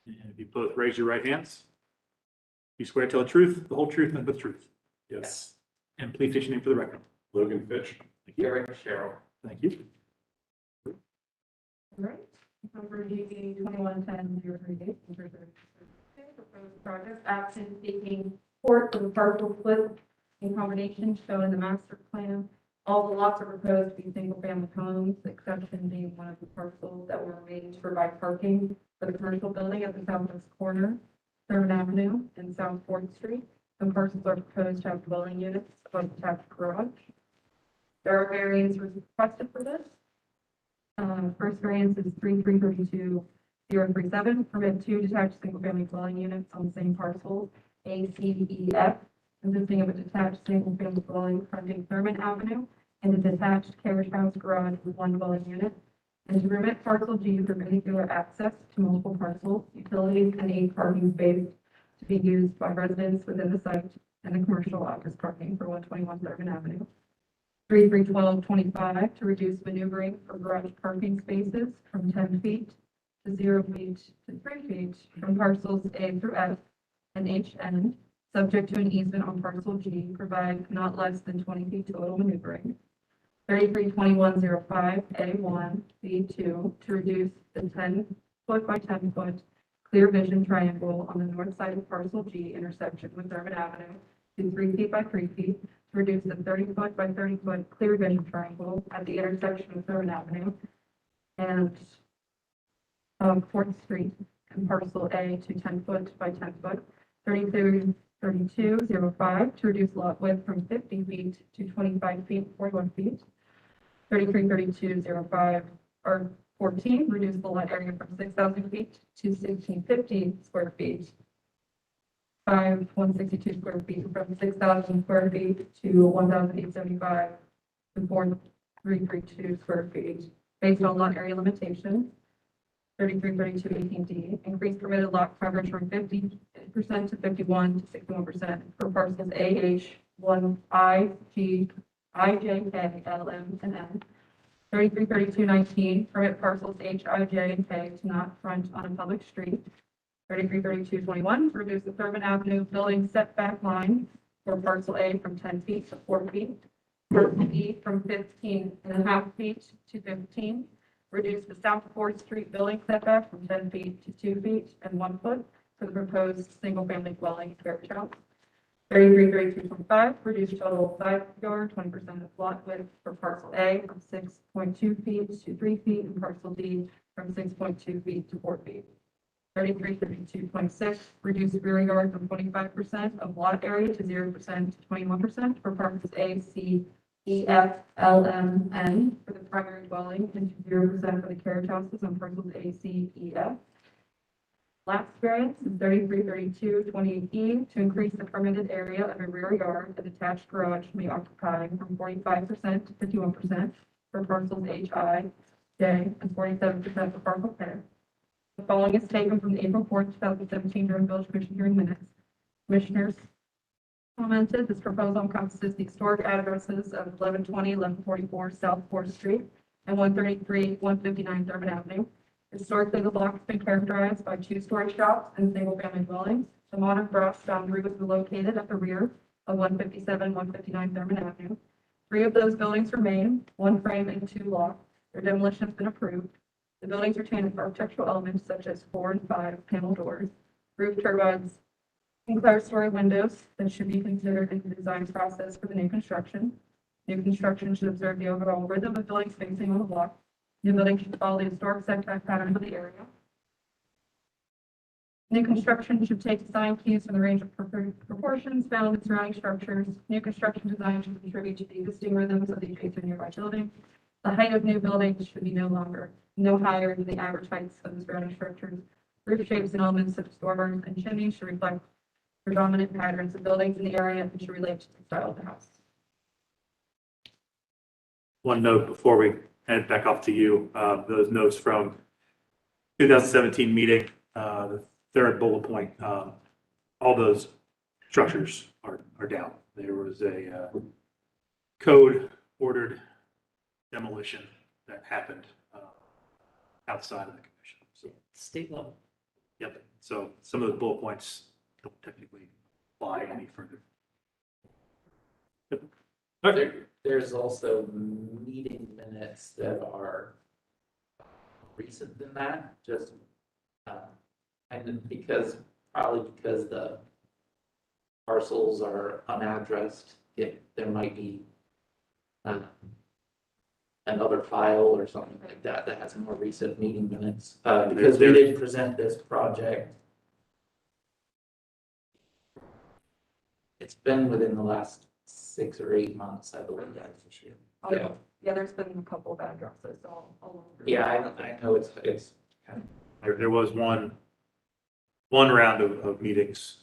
[SPEAKER 2] And if you both raise your right hands, you swear to tell the truth, the whole truth, and but the truth.
[SPEAKER 6] Yes.
[SPEAKER 2] And please state your name for the record.
[SPEAKER 4] Logan Fitch.
[SPEAKER 2] Thank you.
[SPEAKER 6] Eric Cheryl.
[SPEAKER 2] Thank you.
[SPEAKER 3] All right. Number for GB 2110-038, proposed project action seeking support for the partial split in combination shown in the master plan. All the lots are proposed to be single-family homes, the exception being one of the parcels that were made to provide parking for the commercial building at the southwest corner, Thurman Avenue and South Fourth Street. Some parcels are proposed to have dwelling units above attached garage. There are variances requested for this. First variance is 3332037, permit 2 detached single-family dwelling units on the same parcel, A, C, E, F, consisting of a detached single-family dwelling fronting Thurman Avenue and a detached carriage house garage with 1 dwelling unit, and to permit parcel G for vehicular access to multiple parcels, utilities, and 8 parking spaces to be used by residents within the site and the commercial office parking for 121 Thurman Avenue. 331225 to reduce maneuvering for garage parking spaces from 10 feet to 0 feet to 3 feet from parcels A through F and H end, subject to an easement on parcel G, provide not less than 20 feet total maneuvering. 332105 A1 B2 to reduce the 10-foot by 10-foot clear vision triangle on the north side of parcel G intersection with Thurman Avenue to 3 feet by 3 feet, to reduce the 30-foot by 30-foot clear vision triangle at the intersection of Thurman Avenue and 4th Street and parcel A to 10-foot by 10-foot. 333205 to reduce lot width from 50 feet to 25 feet, 41 feet. 333205 or 14, reduce the lot area from 6,000 feet to 1,650 square feet. 162 square feet from 6,000 square feet to 1,875 to 4,332 square feet based on lot area limitation. 333218D, increase permitted lot coverage from 50% to 51 to 61% for parcels AH, 1I, G, I, J, K, L, M, and N. 333219, permit parcels H, I, J, and K to not front on a public street. 333221, reduce the Thurman Avenue building setback line for parcel A from 10 feet to 4 feet. Parcel B from 15.5 feet to 15. Reduce the South 4th Street building setback from 10 feet to 2 feet and 1 foot for the proposed single-family dwelling carriage house. 333225, reduce total side yard 20% of lot width for parcel A from 6.2 feet to 3 feet and parcel D from 6.2 feet to 4 feet. 333226, reduce rear yard from 25% of lot area to 0% to 21% for parcels A, C, E, F, L, M, N for the primary dwelling and to 0% for the carriage houses on parcels A, C, E, F. Last variance is 333228E to increase the permitted area of a rear yard a detached garage may occupy from 45% to 51% for parcels H, I, J, and 47% for parcel K. The following is taken from the April 4th, 2017 Durham Village Commission hearing minutes. Commissioners commented this proposal encompasses the historic addresses of 1120, 1144 South 4th Street and 133, 159 Thurman Avenue. Historically, the block has been characterized by 2-story shops and single-family dwellings. The modern brass foundry was located at the rear of 157, 159 Thurman Avenue. 3 of those buildings remain, 1 frame and 2 locked. Their demolition has been approved. The buildings retain architectural elements such as 4 and 5 panel doors, roof turbines, and clerestory windows that should be considered in the design process for the new construction. New construction should observe the overall rhythm of building spacing on the block. New building should follow the historic setback pattern of the area. New construction should take design cues from the range of proportions found in surrounding structures. New construction design should contribute to the existing rhythms of the adjacent nearby building. The height of new buildings should be no higher than the average heights of the surrounding structures. Roof shapes and elements such as dormers and chimneys should reflect predominant patterns of buildings in the area and should relate to the style of the house.
[SPEAKER 2] One note before we hand it back off to you, those notes from 2017 meeting, the third bullet point, all those structures are down. There was a code ordered demolition that happened outside of the commission. So,
[SPEAKER 5] State level.
[SPEAKER 2] yep. So some of the bullet points don't technically apply any further. Yep. All right.
[SPEAKER 1] There's also meeting minutes that are
[SPEAKER 10] recent than that, just, and probably because the parcels are unaddressed, there might be another file or something like that that has more recent meeting minutes, because we did present this project. It's been within the last 6 or 8 months, I believe. Yeah.
[SPEAKER 3] Yeah, there's been a couple of addresses all over.
[SPEAKER 10] Yeah, I know it's kind of,
[SPEAKER 2] There was one round of meetings,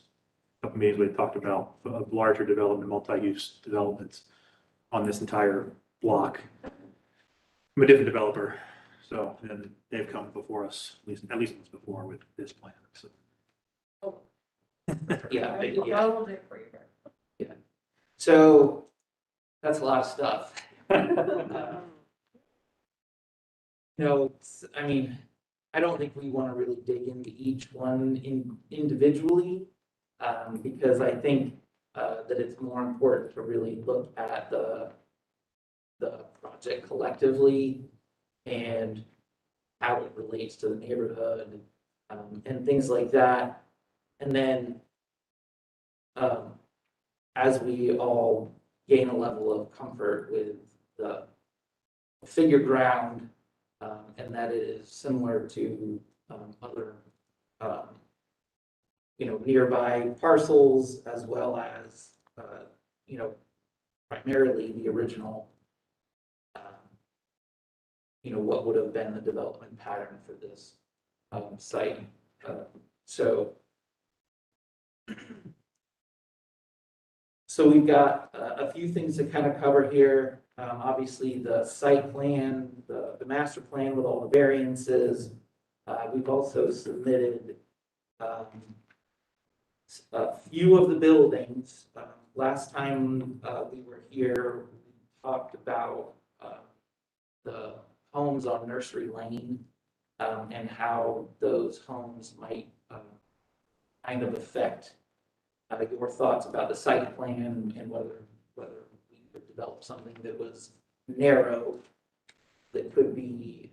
[SPEAKER 2] a couple meetings we talked about of larger development, multi-use developments on this entire block from a different developer. So, and they've come before us, at least once before with this plan. So.
[SPEAKER 10] yeah,
[SPEAKER 3] I will do it for you guys.
[SPEAKER 10] So that's a lot of stuff. I mean, I don't think we want to really dig into each one individually, because I think that it's more important to really look at the project collectively and how it relates to the neighborhood, and things like that. And then as we all gain a level of comfort with the figure ground, and that it is similar to other, nearby parcels, as well as, primarily the original, what would have been the development pattern for this site. So we've got a few things to kind of cover here. Obviously, the site plan, the master plan with all the variances. We've also submitted a few of the buildings. Last time we were here, we talked about the homes on Nursery Lane, and how those homes might kind of affect your thoughts about the site plan and whether we could develop something that was narrow, that could be,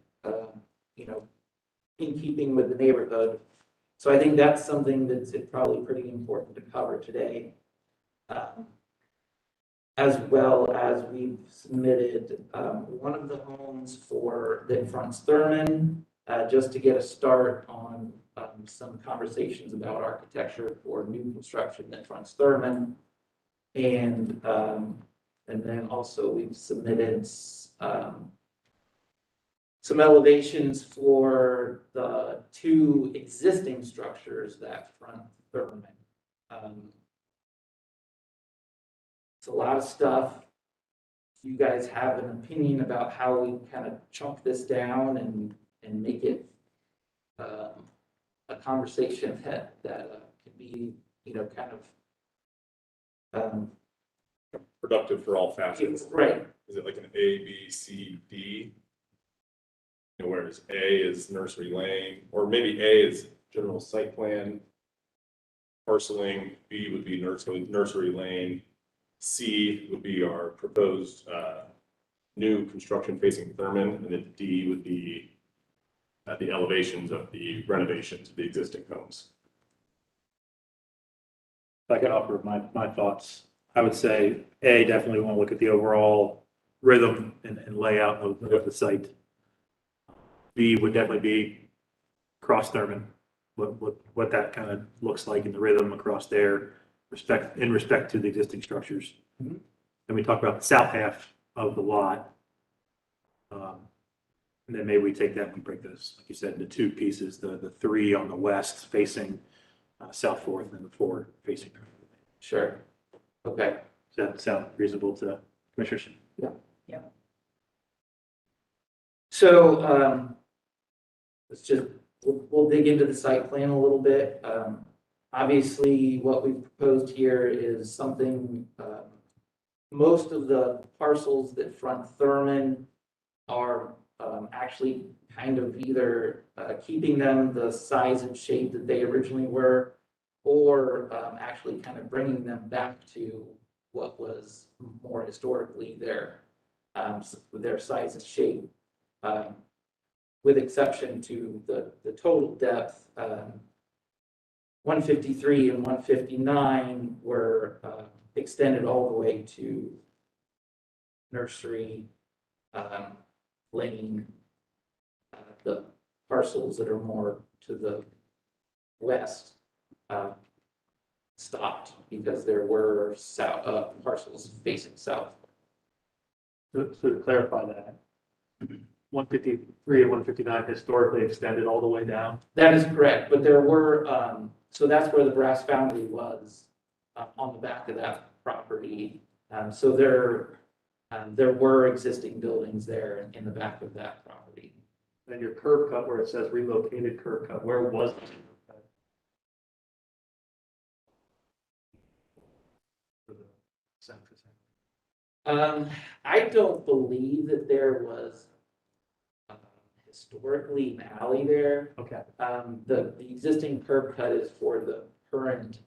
[SPEAKER 10] in keeping with the neighborhood. So I think that's something that's probably pretty important to cover today. As well as we've submitted one of the homes that fronts Thurman, just to get a start on some conversations about architecture for new construction that fronts Thurman. And then also we've submitted some elevations for the 2 existing structures that front Thurman. It's a lot of stuff. If you guys have an opinion about how we kind of chunk this down and make it a conversation that can be, kind of
[SPEAKER 11] productive for all facets.
[SPEAKER 10] right.
[SPEAKER 11] Is it like an A, B, C, D? Whereas A is Nursery Lane, or maybe A is general site plan, parceling, B would be Nursery Lane, C would be our proposed new construction facing Thurman, and then D would be the elevations of the renovations of the existing homes.
[SPEAKER 2] If I could offer my thoughts, I would say A, definitely want to look at the overall rhythm and layout of the site. B would definitely be cross Thurman, what that kind of looks like in the rhythm across there, in respect to the existing structures.
[SPEAKER 10] Mm-hmm.
[SPEAKER 2] And we talk about the south half of the lot. And then maybe we take that and break those, like you said, into 2 pieces, the 3 on the west facing South Fourth and the 4 facing.
[SPEAKER 10] Sure. Okay.
[SPEAKER 2] Does that sound reasonable to commissioners?
[SPEAKER 10] Yeah. So we'll dig into the site plan a little bit. Obviously, what we've proposed here is something, most of the parcels that front Thurman are actually kind of either keeping them the size and shape that they originally were, or actually kind of bringing them back to what was more historically their size and shape. with exception to the total depth, 153 and 159 were extended all the way to Nursery Lane. The parcels that are more to the west stopped because there were parcels facing south.
[SPEAKER 6] So to clarify that, 153 and 159 historically extended all the way down.
[SPEAKER 10] That is correct, but there were, so that's where the brass foundry was, on the back of that property. So there were existing buildings there in the back of that property.
[SPEAKER 6] And your curb cut where it says relocated curb cut, where was the curb cut? For the south or something?
[SPEAKER 10] I don't believe that there was historically an alley there.
[SPEAKER 6] Okay.
[SPEAKER 10] The existing curb cut is for the current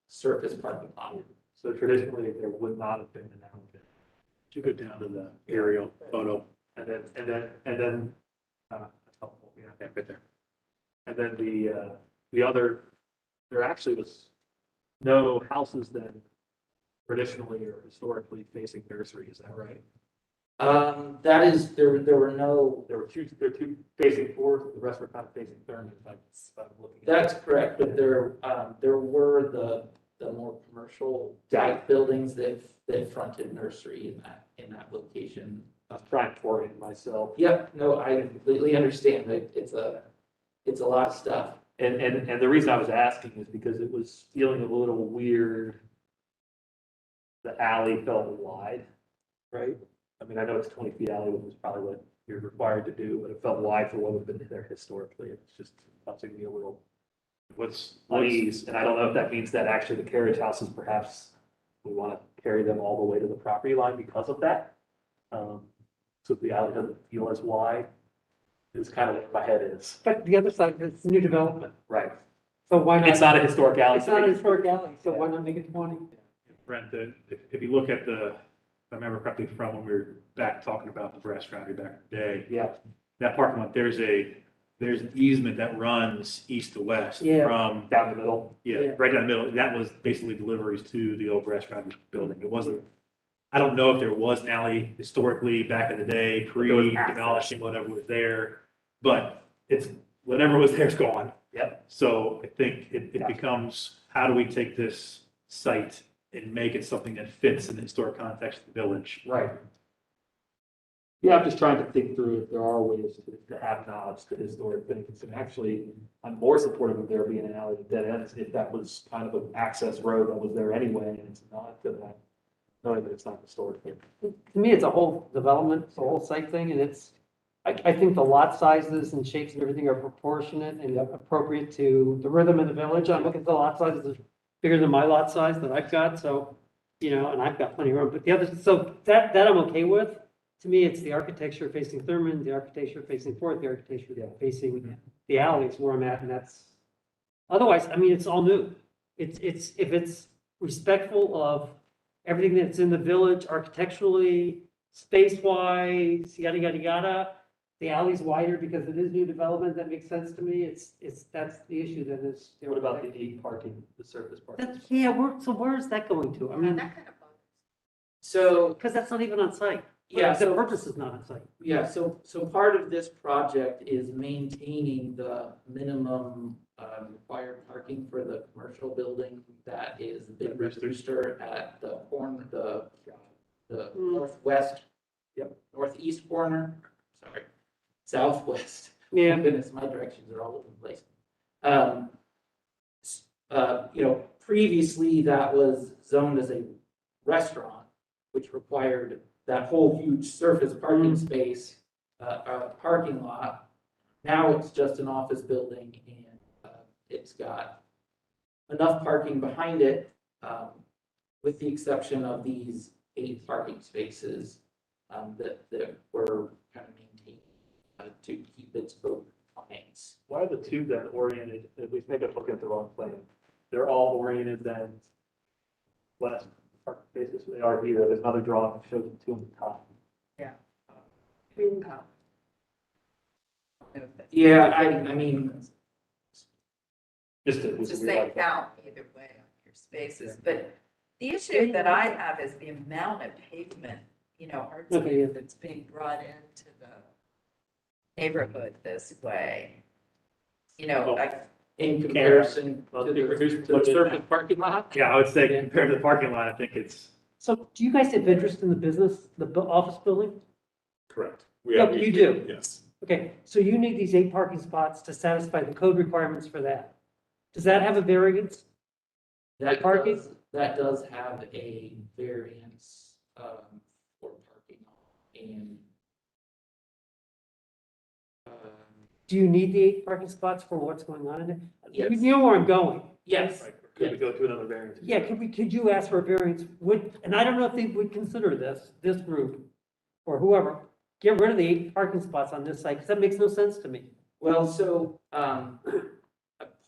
[SPEAKER 10] surface parking lot.
[SPEAKER 6] So traditionally, there would not have been an alley there. You go down to the aerial photo and then that's helpful. Yeah, right there. And then the other, there actually was no houses then traditionally or historically facing nursery, is that right?
[SPEAKER 10] That is, there were no,
[SPEAKER 6] There were two facing forth, the rest were kind of facing Thurman, if I'm looking at it.
[SPEAKER 10] that's correct, but there were the more commercial type buildings that fronted nursery in that location.
[SPEAKER 6] I was trying to orient myself.
[SPEAKER 10] Yep, no, I completely understand that it's a lot of stuff.
[SPEAKER 6] And the reason I was asking is because it was feeling a little weird. The alley felt wide, right? I mean, I know it's 20 feet alley, which is probably what you're required to do, but it felt wide for what would have been there historically. It's just causing me a little, what's unease. And I don't know if that means that actually the carriage houses, perhaps we want to carry them all the way to the property line because of that. So the alley doesn't feel as wide. It's kind of where my head is.
[SPEAKER 5] But the other side, it's new development,
[SPEAKER 6] Right.
[SPEAKER 5] so why not?
[SPEAKER 6] It's not a historic alley.
[SPEAKER 5] It's not a historic alley, so why not make it 20?
[SPEAKER 2] Brent, if you look at if I remember correctly from when we were back talking about the brass foundry back in the day,
[SPEAKER 6] Yeah.
[SPEAKER 2] that parking lot, there's an easement that runs east to west
[SPEAKER 5] Yeah.
[SPEAKER 2] from,
[SPEAKER 6] Down the middle.
[SPEAKER 5] Yeah.
[SPEAKER 2] right down the middle. That was basically deliveries to the old brass foundry building. It wasn't, I don't know if there was an alley historically back in the day,
[SPEAKER 6] there was
[SPEAKER 2] pre-demolishing whatever was there, but it's, whatever was there is gone.
[SPEAKER 6] Yep.
[SPEAKER 2] So I think it
[SPEAKER 6] Yeah.
[SPEAKER 2] becomes, how do we take this site and make it something that fits in the historic context of the village?
[SPEAKER 6] Right. Yeah, I'm just trying to think through if there are ways to have nods to historic things. And actually, I'm more supportive of there being an alley that dead ends if that was kind of an access road that was there anyway, and it's not to that, knowing that it's not historic.
[SPEAKER 5] To me, it's a whole development, it's a whole site thing, and I think the lot sizes and shapes and everything are proportionate and appropriate to the rhythm of the village. I look at the lot sizes, are bigger than my lot size that I've got, so, and I've got plenty of room, but the other, so that I'm okay with. To me, it's the architecture facing Thurman, the architecture facing Fourth, the architecture facing the alley is where I'm at, and that's, otherwise, I mean, it's all new. If it's respectful of everything that's in the village architecturally, space-wise, yada, yada, yada, the alley's wider because it is new development, that makes sense to me, that's the issue that is.
[SPEAKER 6] What about the parking, the surface parking?
[SPEAKER 5] That's, yeah, where is that going to? I mean,
[SPEAKER 10] So,
[SPEAKER 5] because that's not even on site.
[SPEAKER 10] yeah,
[SPEAKER 5] The
[SPEAKER 10] so
[SPEAKER 5] purpose is not on site.
[SPEAKER 10] Yeah, so part of this project is maintaining the minimum required parking for the commercial building that is the Big Red Rooster at the corner, the northwest, northeast corner, sorry, southwest.
[SPEAKER 5] Yeah.
[SPEAKER 10] Goodness, my directions are all over the place. Previously that was zoned as a restaurant, which required that whole huge surface parking space, parking lot. Now it's just an office building and it's got enough parking behind it, with the exception of these 8 parking spaces that were kind of maintained to keep its own compliance.
[SPEAKER 6] Why are the two then oriented, at least maybe I'm looking at the wrong plan, they're all oriented then west parking spaces, they are here, there's another drawing that shows the two on the top.
[SPEAKER 7] move it.
[SPEAKER 10] Yeah, I mean,
[SPEAKER 6] Just to.
[SPEAKER 7] It's the same count either way on your spaces, but the issue that I have is the amount of pavement,
[SPEAKER 5] Okay,
[SPEAKER 7] that's being brought into the neighborhood this way.
[SPEAKER 10] in comparison
[SPEAKER 6] Well,
[SPEAKER 10] to
[SPEAKER 6] reduce-
[SPEAKER 10] the surface parking lot.
[SPEAKER 2] Yeah, I would say compared to the parking lot, I think it's,
[SPEAKER 5] So do you guys have interest in the business, the office building?
[SPEAKER 11] Correct.
[SPEAKER 5] No, you do.
[SPEAKER 11] Yes.
[SPEAKER 5] Okay, so you need these 8 parking spots to satisfy the code requirements for that. Does that have a variance? Parking?
[SPEAKER 10] That does have a variance, for parking and.
[SPEAKER 5] Do you need the 8 parking spots for what's going on in it?
[SPEAKER 10] Yes.
[SPEAKER 5] You know where I'm going.
[SPEAKER 10] Yes,
[SPEAKER 6] Could we go to another variance?
[SPEAKER 5] Yeah, could you ask for a variance? And I don't know if they would consider this group, or whoever, get rid of the 8 parking spots on this site, because that makes no sense to me.
[SPEAKER 10] well, so, a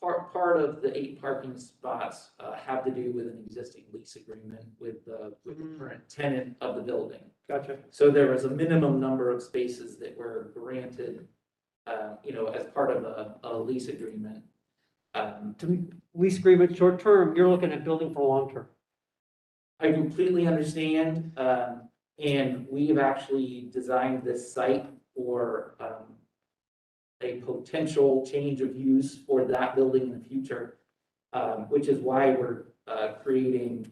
[SPEAKER 10] part of the 8 parking spots, have to do with an existing lease agreement with the current tenant of the building.
[SPEAKER 5] Gotcha.
[SPEAKER 10] So there was a minimum number of spaces that were granted, as part of a lease agreement.
[SPEAKER 5] To me, lease agreement, short term, you're looking at building for long term.
[SPEAKER 10] I completely understand, and we've actually designed this site for, a potential change of use for that building in the future, which is why we're, creating,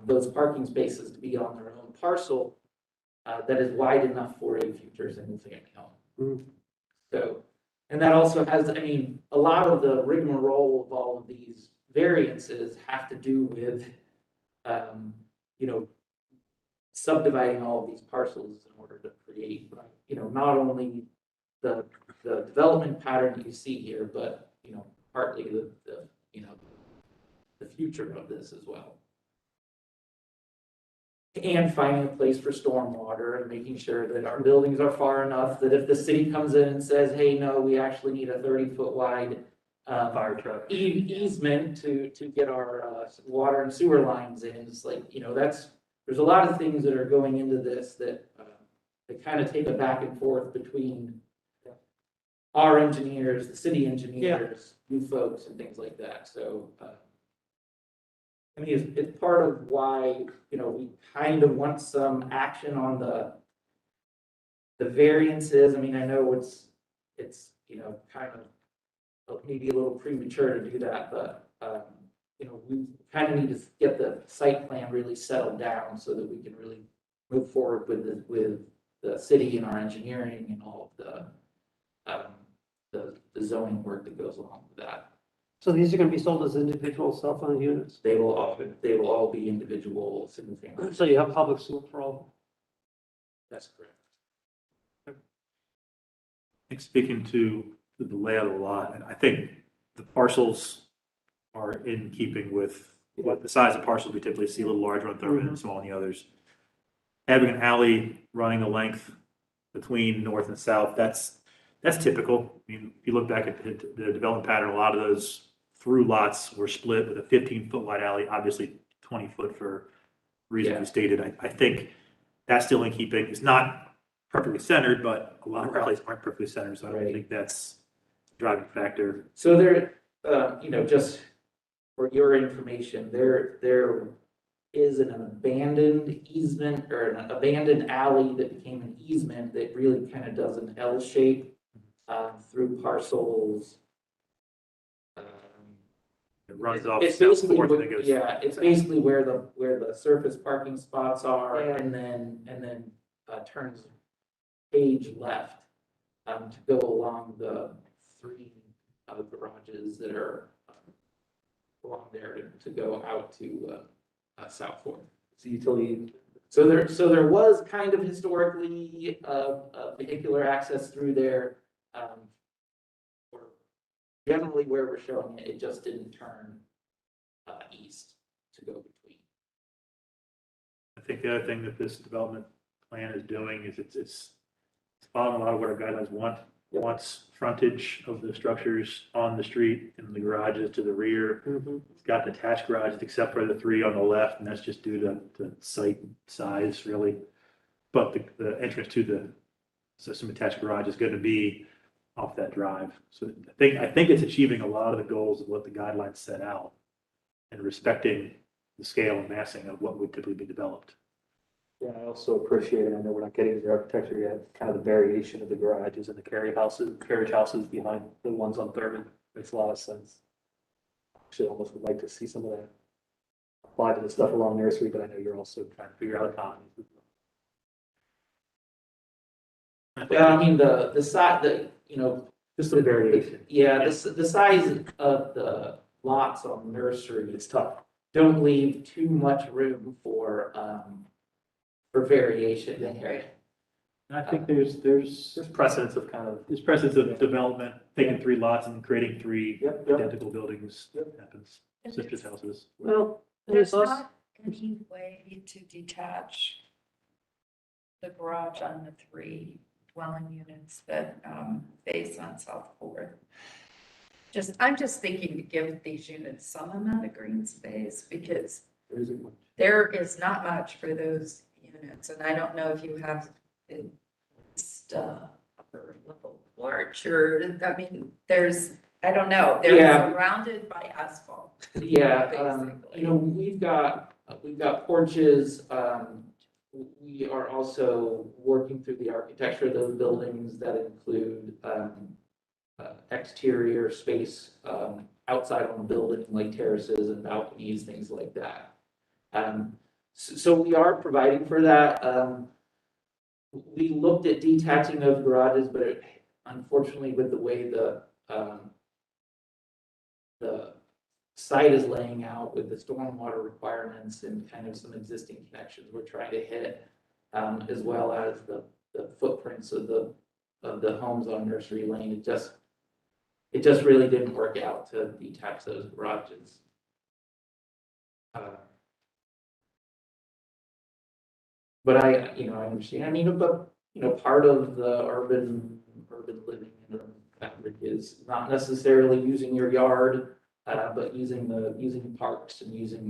[SPEAKER 10] those parking spaces to be on their own parcel, that is wide enough for a future single-family home.
[SPEAKER 5] Mm.
[SPEAKER 10] So, and that also has, I mean, a lot of the rigmarole of all of these variances have to do with, subdividing all of these parcels in order to create, not only the development pattern that you see here, but, partly the future of this as well. And finding a place for stormwater and making sure that our buildings are far enough that if the city comes in and says, hey, no, we actually need a 30-foot wide
[SPEAKER 6] Fire truck.
[SPEAKER 10] easement to get our water and sewer lines in, it's like, there's a lot of things that are going into this that kind of take a back and forth between our engineers, the city engineers, you folks and things like that. So, I mean, it's part of why, we kind of want some action on the variances. I mean, I know it's, kind of maybe a little premature to do that, but, we kind of need to get the site plan really settled down so that we can really move forward with the city and our engineering and all of the zoning work that goes along with that.
[SPEAKER 5] So these are gonna be sold as individual cell phone units?
[SPEAKER 10] They will all be individual single family.
[SPEAKER 5] So you have public sewer for all?
[SPEAKER 10] That's correct.
[SPEAKER 2] I think speaking to the layout of the lot, I think the parcels are in keeping with what the size of parcels we typically see, a little larger on Thurman and small on the others. Having an alley running the length between north and south, that's typical. I mean, if you look back at the development pattern, a lot of those through lots were split with a 15-foot wide alley, obviously 20-foot for reasons we stated. I think that's still in keeping. It's not perfectly centered, but a lot of alleys aren't perfectly centered, so I don't think that's a driving factor.
[SPEAKER 10] So there, just for your information, there is an abandoned easement or an abandoned alley that became an easement that really kind of does an L shape through parcels.
[SPEAKER 2] It runs off
[SPEAKER 10] It's
[SPEAKER 2] south
[SPEAKER 10] basically,
[SPEAKER 2] fourth and it goes.
[SPEAKER 10] it's basically where the surface parking spots are, and then turns page left to go along the 3 garages that are along there to go out to South Fourth.
[SPEAKER 6] It's a utility.
[SPEAKER 10] So there was kind of historically a vehicular access through there. Or generally where we're showing it, it just didn't turn east to go between.
[SPEAKER 2] I think the other thing that this development plan is doing is it's following a lot of what our guidelines want. It wants frontage of the structures on the street and the garages to the rear. It's got detached garages except for the 3 on the left, and that's just due to site size, really. But the entrance to some attached garage is going to be off that drive. So I think it's achieving a lot of the goals of what the guidelines set out and respecting the scale and massing of what would typically be developed.
[SPEAKER 6] Yeah, I also appreciate, and I know we're not getting to the architecture yet, kind of the variation of the garages and the carriage houses behind the ones on Thurman. Makes a lot of sense. Actually, almost would like to see some of that apply to the stuff along Nursery, but I know you're also trying to figure out economies.
[SPEAKER 10] Yeah, I mean, the side,
[SPEAKER 6] Just the variation.
[SPEAKER 10] yeah, the size of the lots on Nursery
[SPEAKER 6] It's tough.
[SPEAKER 10] don't leave too much room for variation there.
[SPEAKER 2] And I think there's
[SPEAKER 6] There's precedence of kind of,
[SPEAKER 2] precedence of development, taking 3 lots and creating 3
[SPEAKER 6] yep, yep.
[SPEAKER 2] identical buildings. Happens,
[SPEAKER 7] And
[SPEAKER 2] sisters houses.
[SPEAKER 5] Well,
[SPEAKER 7] There's
[SPEAKER 5] there's
[SPEAKER 7] not any way to detach the garage on the 3 dwelling units that face on South Fourth. I'm just thinking to give these units some amount of green space because
[SPEAKER 6] There isn't much.
[SPEAKER 7] there is not much for those units. And I don't know if you have the upper level porch or, I mean, I don't know, they're
[SPEAKER 10] Yeah.
[SPEAKER 7] surrounded by asphalt.
[SPEAKER 10] Yeah,
[SPEAKER 7] Basically.
[SPEAKER 10] we've got Porches, we are also working through the architecture of those buildings that include, exterior space, outside on the building, like terraces and balconies, things like that. So we are providing for that. We looked at detaching those garages, but unfortunately with the way the site is laying out with the stormwater requirements and kind of some existing connections we're trying to hit, as well as the footprints of the homes on Nursery Lane, it just really didn't work out to detach those garages. But I understand, I mean, but, part of the urban living in the fabric is not necessarily using your yard, but using parks and using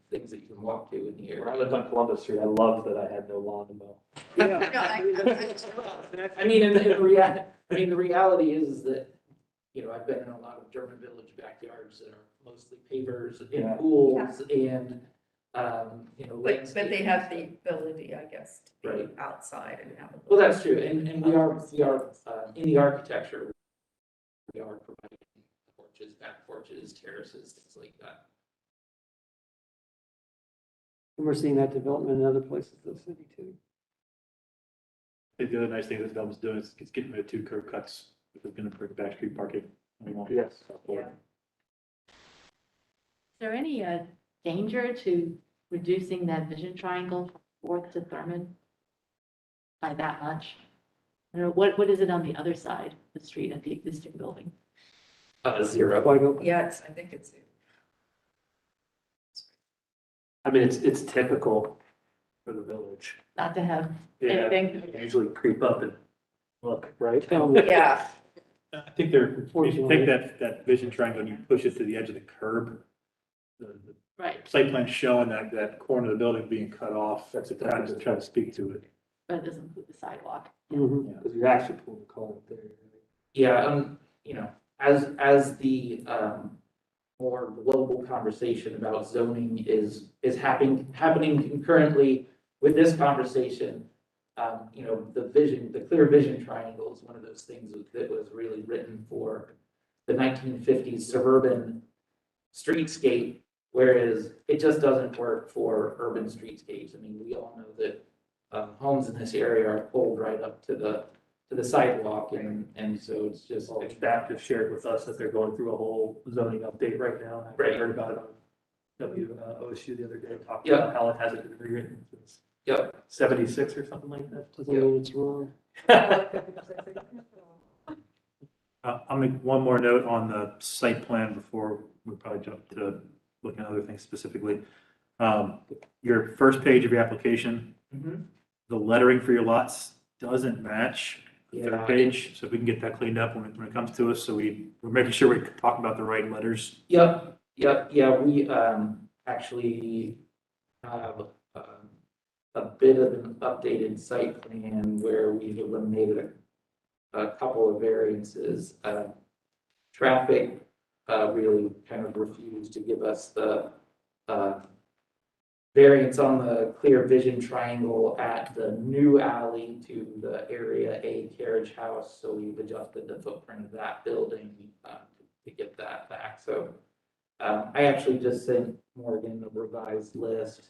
[SPEAKER 10] things that you can walk to in the
[SPEAKER 6] When I
[SPEAKER 10] area.
[SPEAKER 6] lived on Columbus Street, I loved that I had no lawn to mow.
[SPEAKER 10] I mean, the reality is that, I've been in a lot of German Village backyards that are mostly pavers
[SPEAKER 6] Yeah.
[SPEAKER 10] and pools and,
[SPEAKER 7] But they have the ability, I guess, to be
[SPEAKER 10] Right.
[SPEAKER 7] outside and have.
[SPEAKER 10] Well, that's true, and we are, in the architecture, we are providing porches, back porches, terraces, things like that.
[SPEAKER 5] And we're seeing that development in other places of the city too.
[SPEAKER 2] I think the other nice thing this development's doing is it's getting rid of 2 curb cuts. If it's going to bring back street parking.
[SPEAKER 6] Yes.
[SPEAKER 7] Yeah.
[SPEAKER 12] Is there any danger to reducing that vision triangle from Fourth to Thurman by that much? I don't know, what is it on the other side of the street at the existing building?
[SPEAKER 10] 0.
[SPEAKER 5] Wide open.
[SPEAKER 7] Yes, I think it's.
[SPEAKER 6] I mean, it's typical for the village.
[SPEAKER 12] Not to have
[SPEAKER 6] Yeah,
[SPEAKER 12] anything,
[SPEAKER 6] they usually creep up and look, right?
[SPEAKER 7] Yeah,
[SPEAKER 2] I think if you take that vision triangle and you push it to the edge of the curb, the
[SPEAKER 12] right,
[SPEAKER 2] site plan showing that corner of the building being cut off, that's trying to speak to it.
[SPEAKER 12] but it doesn't include the sidewalk.
[SPEAKER 5] Mhm.
[SPEAKER 6] Because you're actually pulling the car up there.
[SPEAKER 10] Yeah, as the more global conversation about zoning is happening concurrently with this conversation, the clear vision triangle is one of those things that was really written for the 1950s suburban streetscape, whereas it just doesn't work for urban streetscapes. I mean, we all know that homes in this area are pulled right up to the sidewalk, and so it's just.
[SPEAKER 6] Well, staff just shared with us that they're going through a whole zoning update right now. I
[SPEAKER 10] Right.
[SPEAKER 6] heard about it on OSU the other day, talking
[SPEAKER 10] Yep.
[SPEAKER 6] about how it hasn't been rewritten since
[SPEAKER 10] Yep.
[SPEAKER 6] 76 or something like that.
[SPEAKER 5] Doesn't mean it's wrong.
[SPEAKER 2] I'll make one more note on the site plan before we probably jump to looking at other things specifically. Your first page of your application,
[SPEAKER 10] Mhm.
[SPEAKER 2] the lettering for your lots doesn't match the
[SPEAKER 10] Yeah.
[SPEAKER 2] third page, so if we can get that cleaned up when it comes to us, so we're making sure we're talking about the right letters.
[SPEAKER 10] Yep, yeah, we actually have a bit of an updated site plan where we've eliminated a couple of variances. Traffic really kind of refused to give us the variance on the clear vision triangle at the new alley to the Area A carriage house. So we've adjusted the footprint of that building to get that back. So I actually just sent Morgan a revised list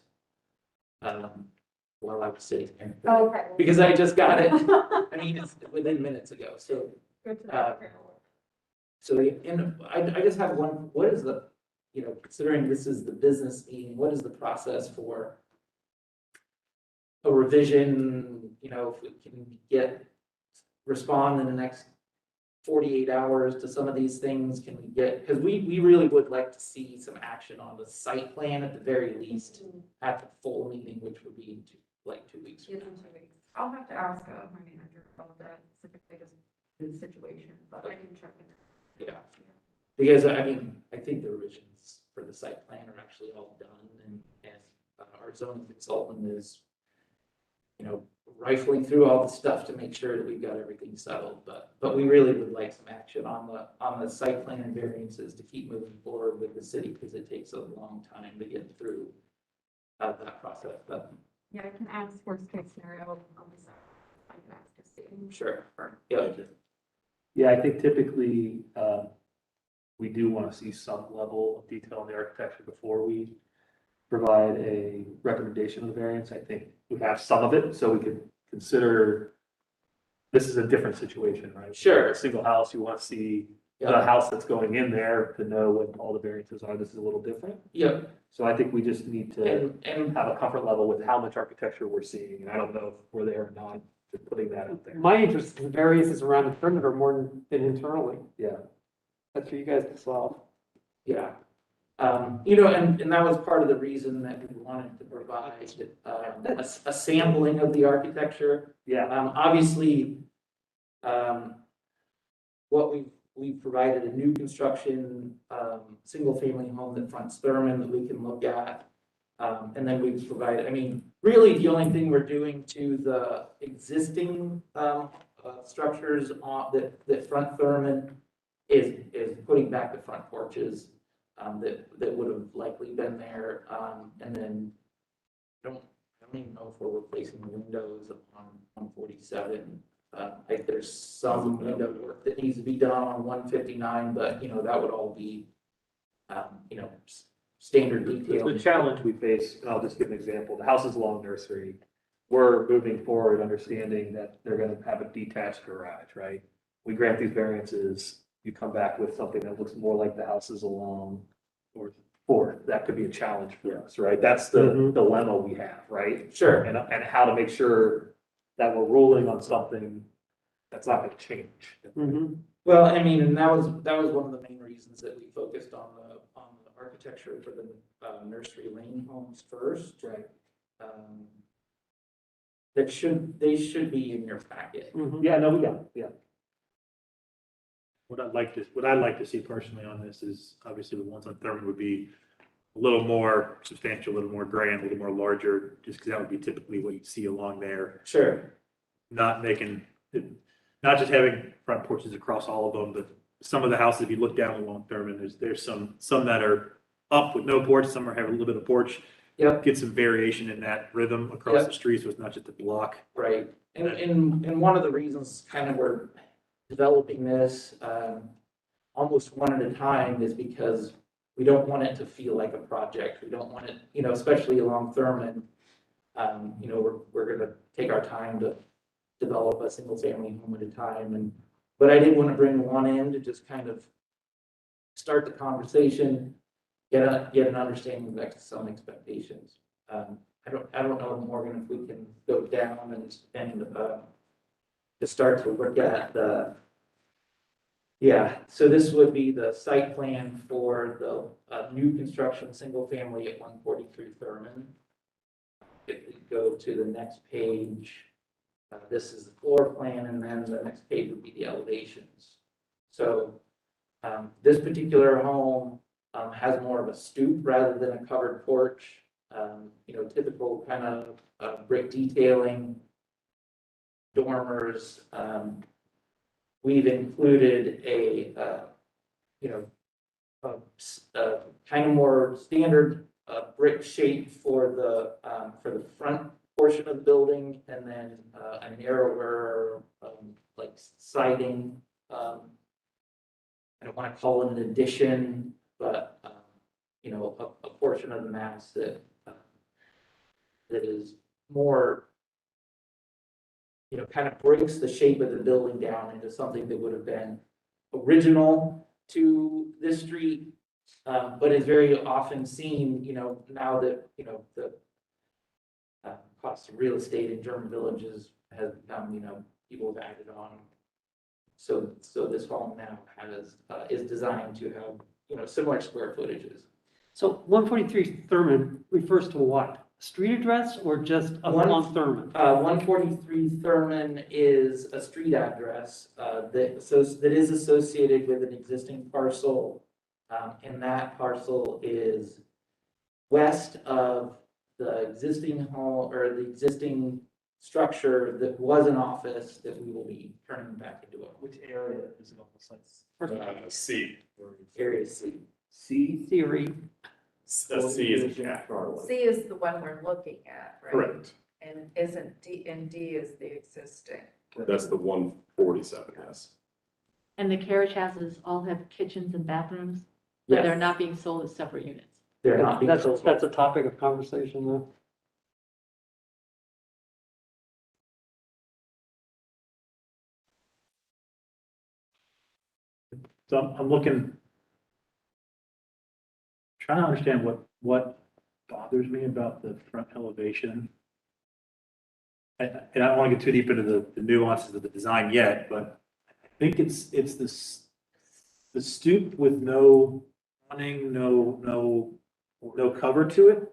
[SPEAKER 10] while I was sitting here.
[SPEAKER 3] Okay.
[SPEAKER 10] Because I just got it. I mean, it's within minutes ago. So,
[SPEAKER 3] Good to know.
[SPEAKER 10] and I just have one, what is the, considering this is the business meeting, what is the process for a revision, if we can respond in the next 48 hours to some of these things, can we get, because we really would like to see some action on the site plan at the very least at the full meeting, which would be in 2 weeks.
[SPEAKER 3] Yes, in 2 weeks. I'll have to ask my manager about that specifically to the situation, but I can check it.
[SPEAKER 10] Yeah, because I think the revisions for the site plan are actually all done, and our zoning consultant is, rifling through all the stuff to make sure that we've got everything settled, but we really would like some action on the site plan and variances to keep moving forward with the city, because it takes a long time to get through that process, but.
[SPEAKER 3] Yeah, I can ask worst case scenario on the side. I can ask to see.
[SPEAKER 10] Sure, yeah.
[SPEAKER 6] Yeah, I think typically, we do want to see some level of detail in the architecture before we provide a recommendation of the variance. I think we have some of it, so we could consider, this is a different situation, right?
[SPEAKER 10] Sure.
[SPEAKER 6] A single house, you want to see the
[SPEAKER 10] Yeah.
[SPEAKER 6] house that's going in there to know what all the variances are. This is a little different.
[SPEAKER 10] Yep.
[SPEAKER 6] So I think we just need to
[SPEAKER 10] And
[SPEAKER 6] have a comfort level with how much architecture we're seeing, and I don't know if we're there or not, just putting that out there.
[SPEAKER 5] My interest in variances around the perimeter more than internally.
[SPEAKER 6] Yeah.
[SPEAKER 5] That's for you guys to solve.
[SPEAKER 10] yeah. And that was part of the reason that we wanted to provide a sampling of the architecture.
[SPEAKER 6] Yeah,
[SPEAKER 10] Obviously, what we've provided a new construction, single-family home that fronts Thurman that we can look at. And then we've provided, really the only thing we're doing to the existing structures that front Thurman is putting back the front porches that would have likely been there. And then I don't even know if we're replacing the windows on 147. There's some window work that needs to be done on 159, but that would all be standard detail.
[SPEAKER 6] the challenge we face, and I'll just give an example, the house is along Nursery. We're moving forward, understanding that they're gonna have a detached garage, right? We grant these variances, you come back with something that looks more like the houses along or that could be a challenge for us, right? That's the
[SPEAKER 5] Mhm.
[SPEAKER 6] dilemma we have, right?
[SPEAKER 10] Sure.
[SPEAKER 6] And how to make sure that we're ruling on something that's not gonna change.
[SPEAKER 10] Well, and that was one of the main reasons that we focused on the architecture for the Nursery Lane homes first.
[SPEAKER 6] Right.
[SPEAKER 10] They should be in your packet.
[SPEAKER 6] Yeah, no, we got it, yeah. What I'd like to see personally on this is, obviously, the ones on Thurman would be a little more substantial, a little more grand, a little more larger, just because that would be typically what you'd see along there.
[SPEAKER 10] Sure.
[SPEAKER 6] Not just having front porches across all of them, but some of the houses, if you look down along Thurman, there's some that are up with no porch, some are having a little bit of porch.
[SPEAKER 10] Yep.
[SPEAKER 6] Get some variation in that rhythm across
[SPEAKER 10] Yep.
[SPEAKER 6] the street, so it's not just a block.
[SPEAKER 10] Right. And one of the reasons kind of we're developing this almost one at a time is because we don't want it to feel like a project. We don't want it, especially along Thurman, we're going to take our time to develop a single family home at a time. But I did want to bring one in to just kind of start the conversation, get an understanding of some expectations. I don't know, Morgan, if we can go down and to start to look at so this would be the site plan for the new construction, single family at 143 Thurman. If we go to the next page, this is the floor plan, and then the next page would be the elevations. So this particular home has more of a stoop rather than a covered porch. Typical kind of brick detailing, dormers, we've included you know, kind of more standard brick shape for the front portion of the building, and then a narrower like siding. I don't want to call it an addition, but you know, a portion of the mass that is more, you know, kind of breaks the shape of the building down into something that would have been original to this street, but is very often seen, you know, now that, you know, the cost of real estate in German villages has become, you know, people have added on. So this home now is designed to have, you know, similar square footages.
[SPEAKER 5] So 143 Thurman refers to what? Street address or just on Thurman?
[SPEAKER 10] 143 Thurman is a street address that is associated with an existing parcel. And that parcel is west of the existing home or the existing structure that was an office that we will be turning back into a.
[SPEAKER 6] Which area is it on the site?
[SPEAKER 11] C.
[SPEAKER 10] Area C.
[SPEAKER 5] C theory.
[SPEAKER 11] C is a cat.
[SPEAKER 7] C is the one we're looking at, right?
[SPEAKER 11] Correct.
[SPEAKER 7] And isn't D, and D is the existing.
[SPEAKER 11] That's the 147, yes.
[SPEAKER 12] And the carriage houses all have kitchens and bathrooms, but they're
[SPEAKER 10] Yes.
[SPEAKER 12] not being sold as separate units.
[SPEAKER 10] They're not being sold.
[SPEAKER 5] That's a topic of conversation though.
[SPEAKER 2] So I'm looking, trying to understand what bothers me about the front elevation. And I don't want to get too deep into the nuances of the design yet, but I think it's the stoop with no awning, no cover to it.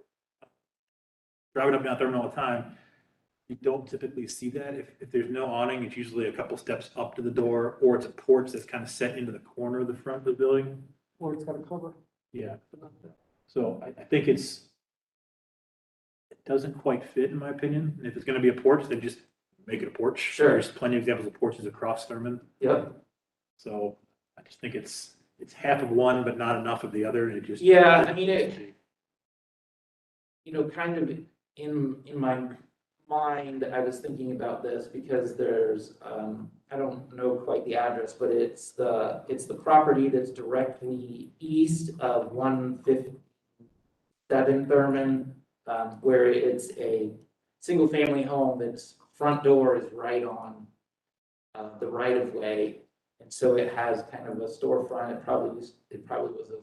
[SPEAKER 2] Driving up and down Thurman all the time, you don't typically see that. If there's no awning, it's usually a couple steps up to the door, or it's a porch that's kind of set into the corner of the front of the building.
[SPEAKER 5] Or it's got a cover.
[SPEAKER 2] Yeah. So I think it doesn't quite fit, in my opinion. And if it's gonna be a porch, then just make it a porch.
[SPEAKER 10] Sure.
[SPEAKER 2] There's plenty of examples of porches across Thurman.
[SPEAKER 10] Yep.
[SPEAKER 2] So I just think it's half of one, but not enough of the other, and it just.
[SPEAKER 10] Yeah, I mean, you know, kind of in my mind, I was thinking about this because there's, I don't know quite the address, but it's the property that's directly east of 157 Thurman, where it's a single family home that's front door is right on the right of way. And so it has kind of a storefront. It probably was a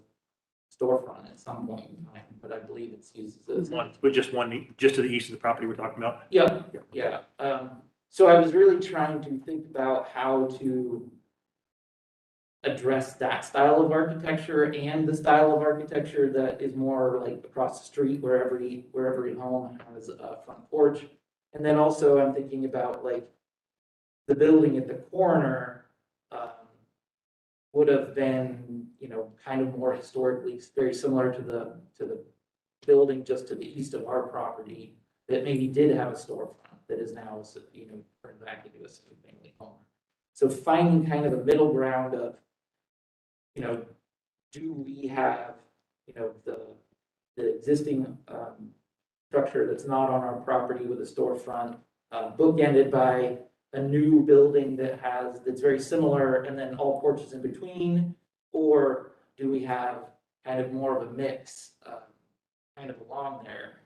[SPEAKER 10] storefront at some point in time, but I believe it's used as.
[SPEAKER 2] Just to the east of the property we're talking about.
[SPEAKER 10] Yeah, yeah. So I was really trying to think about how to address that style of architecture and the style of architecture that is more like across the street where every home has a front porch. And then also I'm thinking about like the building at the corner would have been, you know, kind of more historically very similar to the building just to the east of our property that maybe did have a storefront that is now, you know, turned back into a single family home. So finding kind of a middle ground of, you know, do we have, you know, the existing structure that's not on our property with a storefront, bookended by a new building that's very similar and then all porches in between? Or do we have kind of more of a mix kind of along there?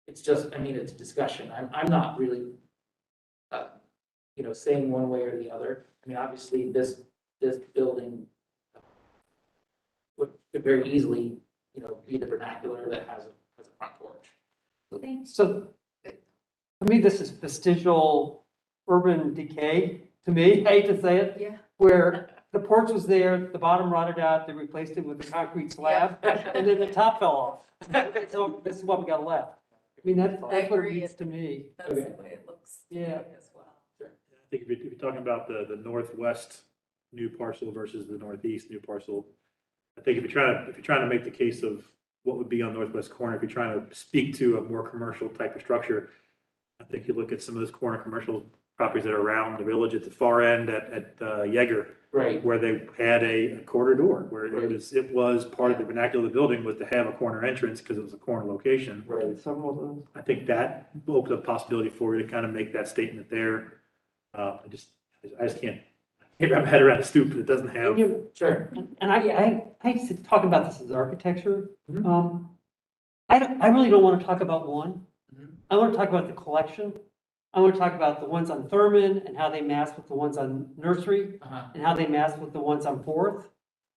[SPEAKER 10] It's just, I mean, it's discussion. I'm not really, you know, saying one way or the other. I mean, obviously this building could very easily, you know, be the vernacular that has a front porch.
[SPEAKER 5] So, to me, this is vestigial urban decay, to me, I hate to say it.
[SPEAKER 7] Yeah.
[SPEAKER 5] Where the porch was there, the bottom rotted out, they replaced it with a concrete slab, and then the top fell off. So this is what we got left. I mean, that's what it reads to me.
[SPEAKER 7] That's the way it looks.
[SPEAKER 5] Yeah.
[SPEAKER 7] As well.
[SPEAKER 2] I think if you're talking about the northwest new parcel versus the northeast new parcel, I think if you're trying to make the case of what would be on northwest corner, if you're trying to speak to a more commercial type of structure, I think you look at some of those corner commercial properties that are around the village at the far end at Yeager,
[SPEAKER 10] Right,
[SPEAKER 2] where they had a corner door, where it was part of the vernacular of the building was to have a corner entrance because it was a corner location.
[SPEAKER 10] right.
[SPEAKER 5] Several of those.
[SPEAKER 2] I think that opens up possibility for you to kind of make that statement there. I just can't wrap my head around a stoop that doesn't have.
[SPEAKER 10] Sure.
[SPEAKER 5] And I hate to talk about this as architecture.
[SPEAKER 10] Mhm.
[SPEAKER 5] I really don't want to talk about one.
[SPEAKER 10] Mhm.
[SPEAKER 5] I want to talk about the collection. I want to talk about the ones on Thurman and how they mask with the ones on Nursery
[SPEAKER 10] Uh-huh.
[SPEAKER 5] and how they mask with the ones on Fourth.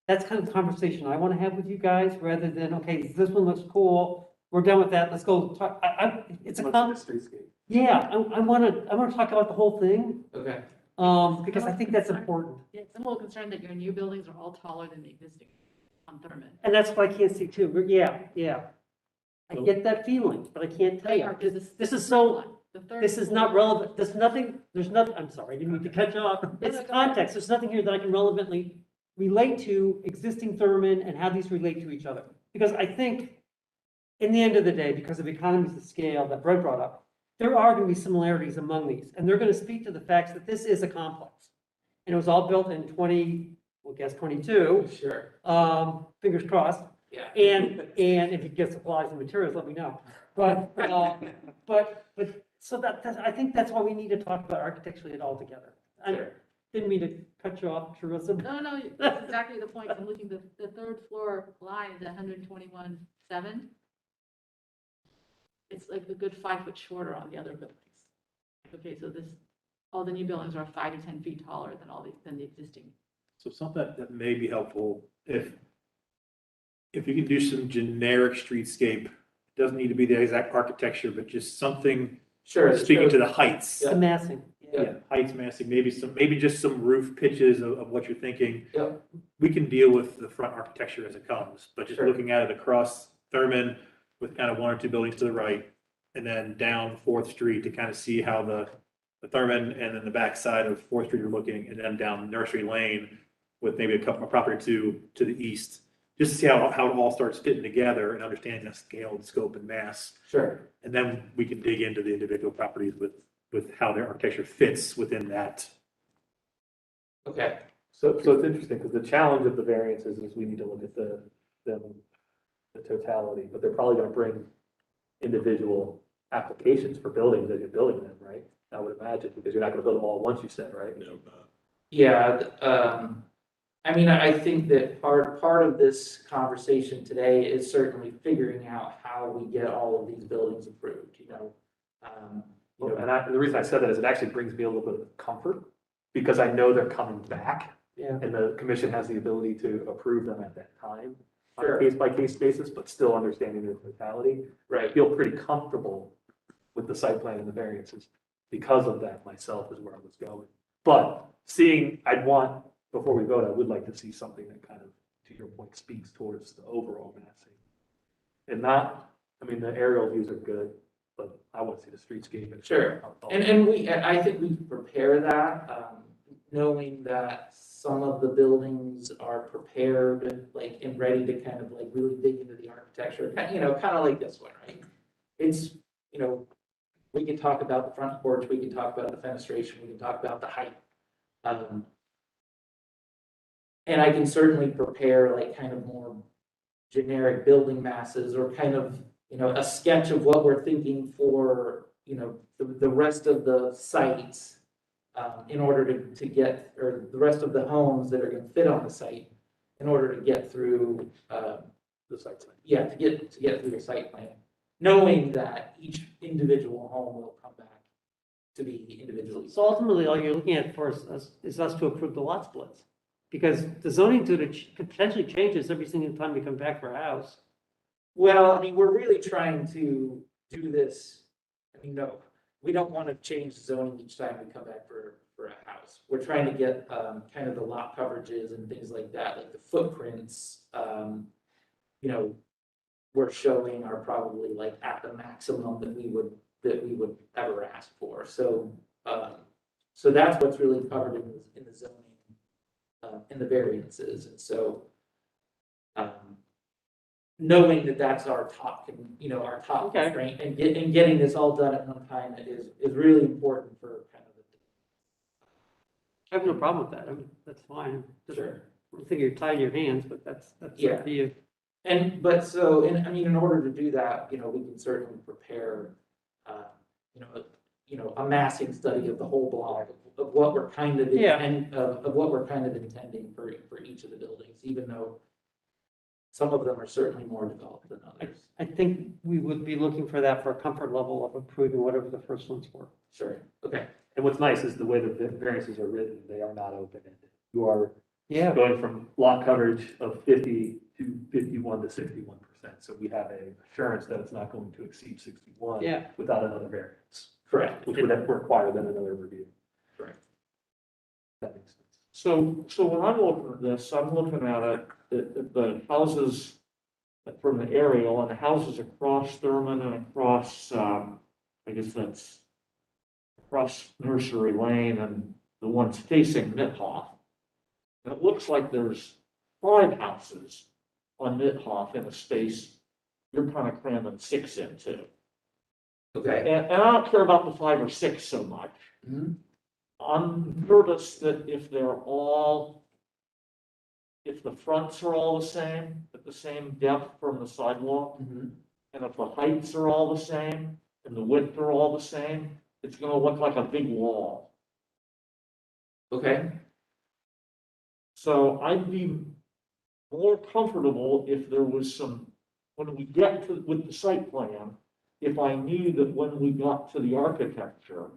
[SPEAKER 5] That's kind of the conversation I want to have with you guys, rather than, okay, this one looks cool, we're done with that, let's go talk. It's a,
[SPEAKER 6] Streetscape.
[SPEAKER 5] yeah, I want to talk about the whole thing,
[SPEAKER 10] Okay.
[SPEAKER 5] because I think that's important.
[SPEAKER 12] Yeah, I'm a little concerned that your new buildings are all taller than the existing on Thurman.
[SPEAKER 5] And that's what I can't see too, but yeah. I get that feeling, but I can't tell you. This is so, this is not relevant, I'm sorry, I didn't mean to cut you off. It's context, there's nothing here that I can relevantly relate to existing Thurman and how these relate to each other. Because I think, in the end of the day, because of economies of scale that Brent brought up, there are going to be similarities among these, and they're going to speak to the facts that this is a complex. And it was all built in 22,
[SPEAKER 10] Sure.
[SPEAKER 5] fingers crossed.
[SPEAKER 10] Yeah.
[SPEAKER 5] And if you get supplies and materials, let me know. But so I think that's why we need to talk about architecturally it all together. I
[SPEAKER 10] Sure.
[SPEAKER 5] didn't mean to cut you off, Teresa.
[SPEAKER 12] No, that's exactly the point. I'm looking, the third floor line is 121.7. It's like a good 5 foot shorter on the other buildings. Okay, so all the new buildings are 5 to 10 feet taller than the existing.
[SPEAKER 2] So something that may be helpful, if you can do some generic streetscape, doesn't need to be the exact architecture, but just something
[SPEAKER 10] Sure.
[SPEAKER 2] speaking to the heights.
[SPEAKER 5] The massing.
[SPEAKER 2] Yeah, heights massing, maybe just some roof pitches of what you're thinking.
[SPEAKER 10] Yep.
[SPEAKER 2] We can deal with the front architecture as it comes, but just
[SPEAKER 10] Sure.
[SPEAKER 2] looking at it across Thurman with kind of 1 or 2 buildings to the right, and then down Fourth Street to kind of see how the Thurman and then the back side of Fourth Street are looking, and then down Nursery Lane with maybe a property or two to the east, just to see how it all starts fitting together and understanding the scale and scope and mass.
[SPEAKER 10] Sure.
[SPEAKER 2] And then we can dig into the individual properties with how their architecture fits within that.
[SPEAKER 10] Okay.
[SPEAKER 6] So it's interesting because the challenge of the variances is we need to look at the totality, but they're probably going to bring individual applications for buildings as you're building them, right? I would imagine, because you're not going to build them all at once, you said, right?
[SPEAKER 11] No,
[SPEAKER 10] Yeah, I mean, I think that part of this conversation today is certainly figuring out how we get all of these buildings approved, you know?
[SPEAKER 6] And the reason I said that is it actually brings me a little bit of comfort because I know they're coming back.
[SPEAKER 5] Yeah.
[SPEAKER 6] And the commission has the ability to approve them at that time on
[SPEAKER 10] Sure.
[SPEAKER 6] a case by case basis, but still understanding their totality. I
[SPEAKER 10] Right.
[SPEAKER 6] feel pretty comfortable with the site plan and the variances because of that myself is where I was going. But before we vote, I would like to see something that kind of, to your point, speaks towards the overall massing. And the aerial views are good, but I want to see the streetscape.
[SPEAKER 10] Sure. And I think we prepare that, knowing that some of the buildings are prepared, like, and ready to kind of like really dig into the architecture, kind of like this one, right? It's, we can talk about the front porch, we can talk about the fenestration, we can talk about the height. And I can certainly prepare like kind of more generic building masses or kind of, a sketch of what we're thinking for, the rest of the sites in order to get, or the rest of the homes that are going to fit on the site in order to get through
[SPEAKER 6] The site plan.
[SPEAKER 10] yeah, to get through the site plan, knowing that each individual home will come back to be individually.
[SPEAKER 5] So ultimately, all you're looking at for us is us to approve the lot splits. Because the zoning potentially changes every single time we come back for a house.
[SPEAKER 10] Well, I mean, we're really trying to do this. I mean, no, we don't want to change zoning each time we come back for a house. We're trying to get kind of the lot coverages and things like that, like the footprints, we're showing are probably like at the maximum that we would ever ask for. So that's what's really covered in the zoning, in the variances. And so, knowing that that's our top, our top
[SPEAKER 5] Okay.
[SPEAKER 10] constraint and getting this all done at one time is really important for kind of
[SPEAKER 5] I have no problem with that. I mean, that's fine. Just-
[SPEAKER 10] Sure.
[SPEAKER 5] I don't think you're tying your hands, but that's
[SPEAKER 10] Yeah.
[SPEAKER 5] up to you.
[SPEAKER 10] And, but so, and I mean, in order to do that, you know, we can certainly prepare, a massing study of the whole block of what we're kind of,
[SPEAKER 5] Yeah.
[SPEAKER 10] of what we're kind of intending for each of the buildings, even though some of them are certainly more developed than others.
[SPEAKER 5] I think we would be looking for that for a comfort level of approving whatever the first ones were.
[SPEAKER 10] Sure, okay,
[SPEAKER 6] And what's nice is the way the variances are written, they are not open-ended. You are
[SPEAKER 5] Yeah.
[SPEAKER 6] going from lot coverage of 50 to 51 to 61%. So we have a assurance that it's not going to exceed 61
[SPEAKER 5] Yeah.
[SPEAKER 6] without another variance,
[SPEAKER 10] correct.
[SPEAKER 6] which would have require then another review.
[SPEAKER 10] Correct.
[SPEAKER 6] That makes sense.
[SPEAKER 1] So when I'm looking at this, I'm looking at it, the houses from the aerial and the houses across Thurman and across, I guess that's across Nursery Lane and the ones facing Mithoff. And it looks like there's 5 houses on Mithoff in a space you're kind of cramming 6 into.
[SPEAKER 10] Okay.
[SPEAKER 1] And I don't care about the 5 or 6 so much.
[SPEAKER 10] Mhm.
[SPEAKER 1] I'm nervous that if the fronts are all the same, at the same depth from the sidewalk,
[SPEAKER 10] Mhm.
[SPEAKER 1] and if the heights are all the same, and the width are all the same, it's gonna look like a big wall.
[SPEAKER 10] Okay,
[SPEAKER 1] So I'd be more comfortable if there was some, when we get to, with the site plan, if I knew that when we got to the architecture,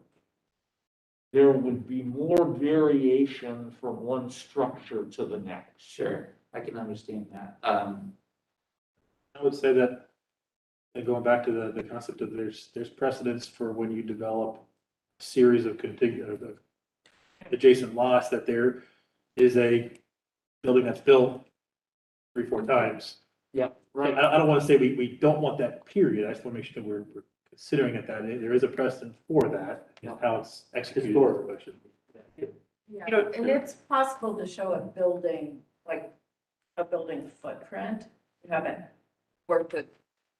[SPEAKER 1] there would be more variation from one structure to the next.
[SPEAKER 10] sure, I can understand that.
[SPEAKER 2] I would say that, and going back to the concept of there's precedence for when you develop a series of contiguous, adjacent lots, that there is a building that's built 3-4 times.
[SPEAKER 1] Yep,
[SPEAKER 2] Right,
[SPEAKER 1] right.
[SPEAKER 2] I don't want to say we don't want that period, I just want to make sure that we're considering it that there is a precedent for that, and how it's executed.
[SPEAKER 6] Historically.
[SPEAKER 7] You know, and it's possible to show a building, like a building footprint. You haven't worked it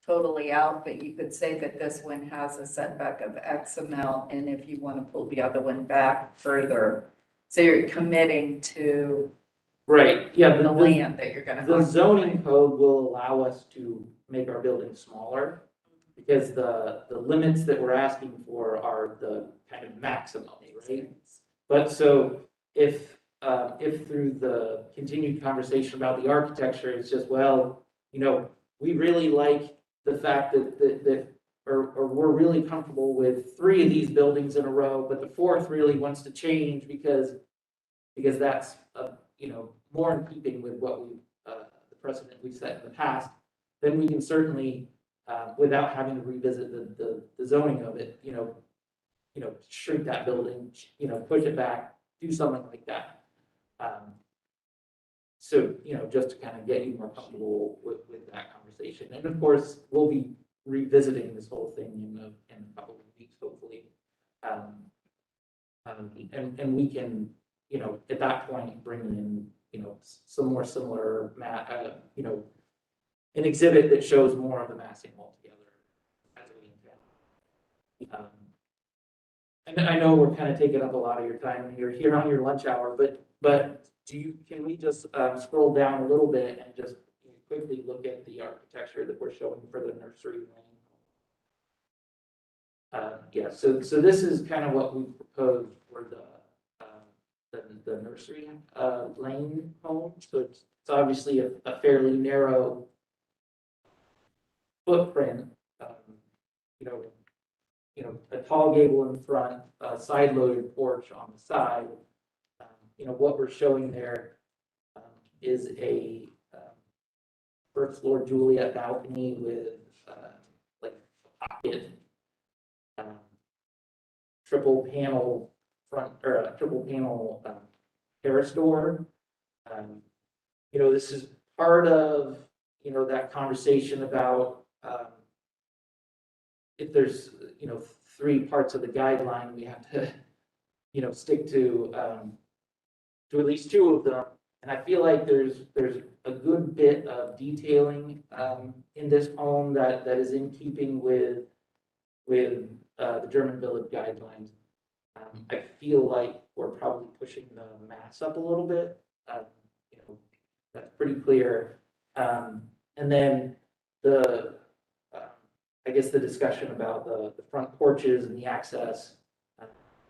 [SPEAKER 7] totally out, but you could say that this one has a setback of X amount, and if you want to pull the other one back further, so you're committing to
[SPEAKER 10] Right, yeah,
[SPEAKER 7] the land that you're gonna.
[SPEAKER 10] the zoning code will allow us to make our buildings smaller, because the limits that we're asking for are the kind of maximum, right? But so if through the continued conversation about the architecture, it's just, well, we really like the fact that or we're really comfortable with 3 of these buildings in a row, but the 4th really wants to change because that's, more in keeping with what the precedent we've set in the past, then we can certainly, without having to revisit the zoning of it, shrink that building, push it back, do something like that. So, just to kind of get you more comfortable with that conversation. And of course, we'll be revisiting this whole thing in a couple of weeks, hopefully. And we can, at that point, bring in, some more similar an exhibit that shows more of the massing altogether as we intend. And I know we're kind of taking up a lot of your time and you're here on your lunch hour, but can we just scroll down a little bit and just quickly look at the architecture that we're showing for the nursery lane? Yeah, so this is kind of what we proposed for the nursery lane home. So it's obviously a fairly narrow footprint. A tall gable in front, a side-loaded porch on the side. What we're showing there is a first floor Juliet balcony with like a pocket, triple panel front, or a triple panel terrace door. This is part of, that conversation about if there's, 3 parts of the guideline, we have to, stick to at least 2 of them. And I feel like there's a good bit of detailing in this home that is in keeping with the German Village guidelines. I feel like we're probably pushing the mass up a little bit. You know, that's pretty clear. And then the, I guess the discussion about the front porches and the access,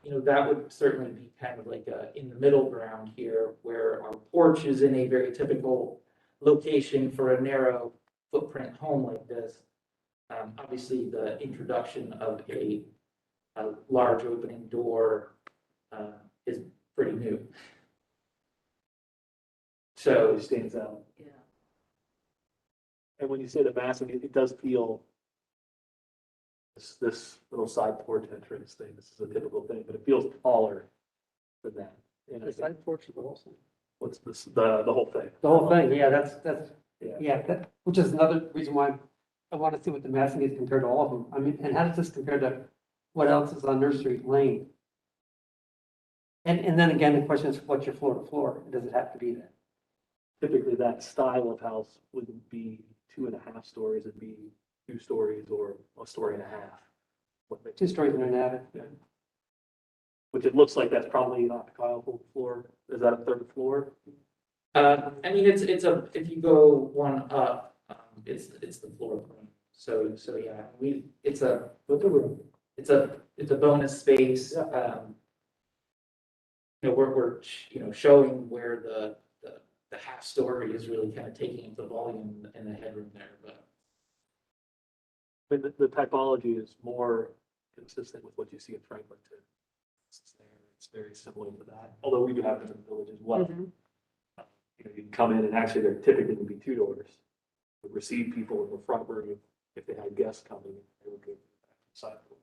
[SPEAKER 10] you know, that would certainly be kind of like in the middle ground here, where our porch is in a very typical location for a narrow footprint home like this. Obviously, the introduction of a large opening door is pretty new. So
[SPEAKER 6] It stands out.
[SPEAKER 12] Yeah.
[SPEAKER 6] And when you say the massing, it does feel this little side porch entrance thing, this is a typical thing, but it feels taller than that. And I think,
[SPEAKER 5] porch is also.
[SPEAKER 6] what's this, the whole thing?
[SPEAKER 5] The whole thing, yeah, that's,
[SPEAKER 6] Yeah.
[SPEAKER 5] yeah, that, which is another reason why I want to see what the massing is compared to all of them. I mean, and how does this compare to what else is on Nursery Lane? And then again, the question is, what's your floor to floor? Does it have to be that?
[SPEAKER 6] Typically, that style of house wouldn't be 2.5 stories, it'd be 2 stories or a story and a half. What makes
[SPEAKER 5] 2 stories and an attic.
[SPEAKER 6] Which it looks like that's probably an occupiable floor. Is that a 3rd floor?
[SPEAKER 10] I mean, it's a, if you go one up, it's the floor plan. So yeah, it's a room. It's a bonus space. You know, we're you know, showing where the half story is really kind of taking up the volume and the headroom there, but.
[SPEAKER 6] I mean, the typology is more consistent with what you see in Franklin too. It's very similar to that, although we do have them in the village as well. You know, you can come in and actually there typically would be 2 doors. Would receive people in the front room if they had guests coming, they would go to the side room.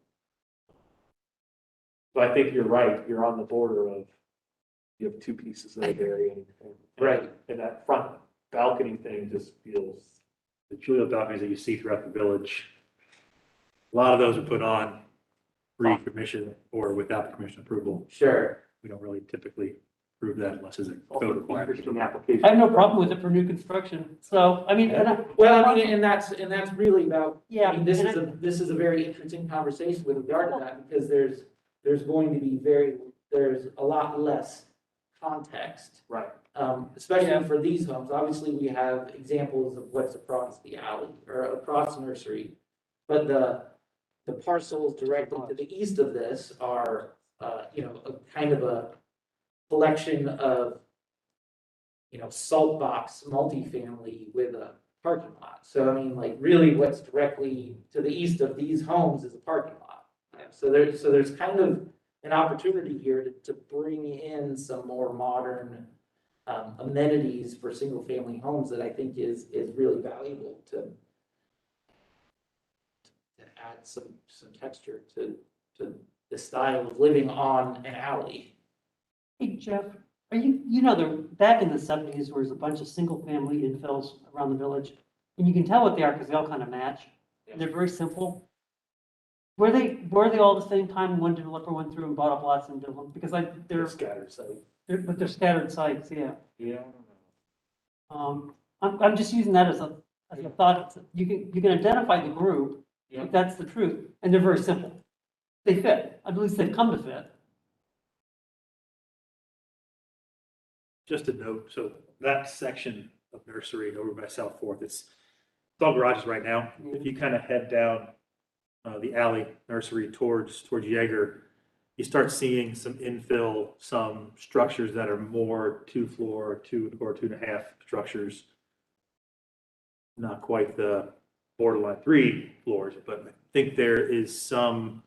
[SPEAKER 6] So I think you're right, you're on the border of, you have 2 pieces that vary and
[SPEAKER 10] Right.
[SPEAKER 6] And that front balcony thing just feels, the Julio balconies that you see throughout the village, a lot of those are put on pre-commission or without the commission approval.
[SPEAKER 10] Sure.
[SPEAKER 6] We don't really typically approve that unless it's a code requirement. Application.
[SPEAKER 5] I have no problem with it for new construction. So, I mean, and I,
[SPEAKER 10] Well, I mean, and that's really about,
[SPEAKER 5] yeah.
[SPEAKER 10] I mean, this
[SPEAKER 5] and
[SPEAKER 10] is this is a very interesting conversation with regard to that, because there's going to be there's a lot less context.
[SPEAKER 6] Right.
[SPEAKER 10] Especially for these homes. Obviously, we have examples of what's across the alley or across Nursery. But the parcels directly to the east of this are, you know, a kind of a collection of, you know, salt box multifamily with a parking lot. So I mean, like, really what's directly to the east of these homes is a parking lot. So there's kind of an opportunity here to bring in some more modern amenities for single family homes that I think is really valuable to add some texture to the style of living on an alley.
[SPEAKER 5] Hey, Jeff, are you know, back in the 70s, there was a bunch of single-family infills around the village, and you can tell what they are because they all kind of match. And they're very simple. Were they all the same time one developer went through and bought up lots and did them? Because they're
[SPEAKER 6] Scattered site.
[SPEAKER 5] but they're scattered sites, yeah.
[SPEAKER 1] Yeah.
[SPEAKER 5] I'm just using that as a thought. You can identify the group,
[SPEAKER 1] Yeah.
[SPEAKER 5] if that's the truth, and they're very simple. They fit, at least they've come to fit.
[SPEAKER 2] Just a note, so that section of Nursery over by South Fourth, it's all garages right now. If you kind of head down the alley Nursery towards Jaeger, you start seeing some infill, some structures that are more 2-floor, 2 or 2.5 structures. Not quite the borderline 3 floors, but I think there is some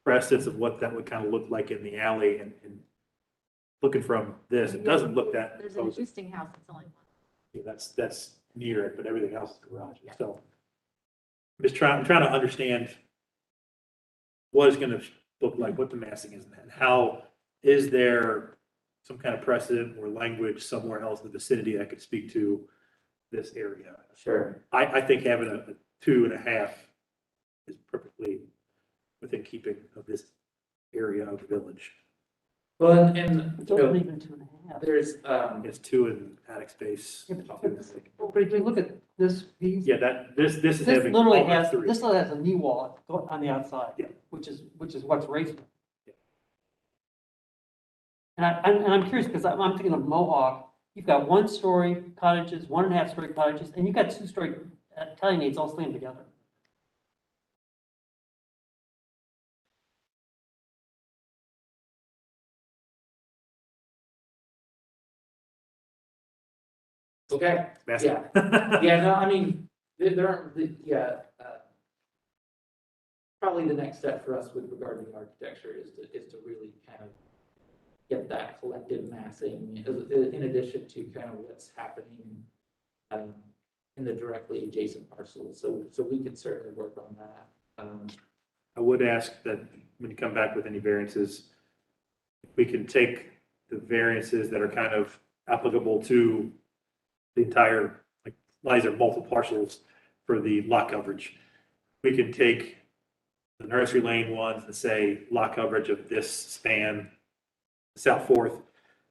[SPEAKER 2] precedence of what that would kind of look like in the alley, and looking from this, it doesn't look that.
[SPEAKER 12] There's an existing house that's only one.
[SPEAKER 2] Yeah, that's near it, but everything else is garages. So I'm trying to understand what it's going to look like, what the massing is, and how is there some kind of precedent or language somewhere else in the vicinity that could speak to this area?
[SPEAKER 10] Sure.
[SPEAKER 2] I think having a 2.5 is perfectly within keeping of this area of the village.
[SPEAKER 10] Well, and
[SPEAKER 5] It's
[SPEAKER 10] you know,
[SPEAKER 5] only even 2.5.
[SPEAKER 10] there's
[SPEAKER 2] It's 2 in attic space.
[SPEAKER 5] Yeah, but if you look at this,
[SPEAKER 2] Yeah, this is
[SPEAKER 5] this
[SPEAKER 2] having
[SPEAKER 5] literally
[SPEAKER 2] almost
[SPEAKER 5] has,
[SPEAKER 2] 3.
[SPEAKER 5] this has a knee wall on the outside.
[SPEAKER 2] Yeah.
[SPEAKER 5] Which is what's raised. And I'm curious, because I'm thinking of Mohawk, you've got 1-story cottages, 1.5-story cottages, and you've got 2-story Italianates all slammed together.
[SPEAKER 10] Okay,
[SPEAKER 2] Basket.
[SPEAKER 10] yeah, no, I mean, there aren't, probably the next step for us with regard to the architecture is to really kind of get that collective massing, in addition to kind of what's happening in the directly adjacent parcels, so we can certainly work on that.
[SPEAKER 2] I would ask that when you come back with any variances, we can take the variances that are kind of applicable to the entire, like, these are multiple parcels for the lot coverage. We can take the nursery lane ones and say lot coverage of this span, South Fourth,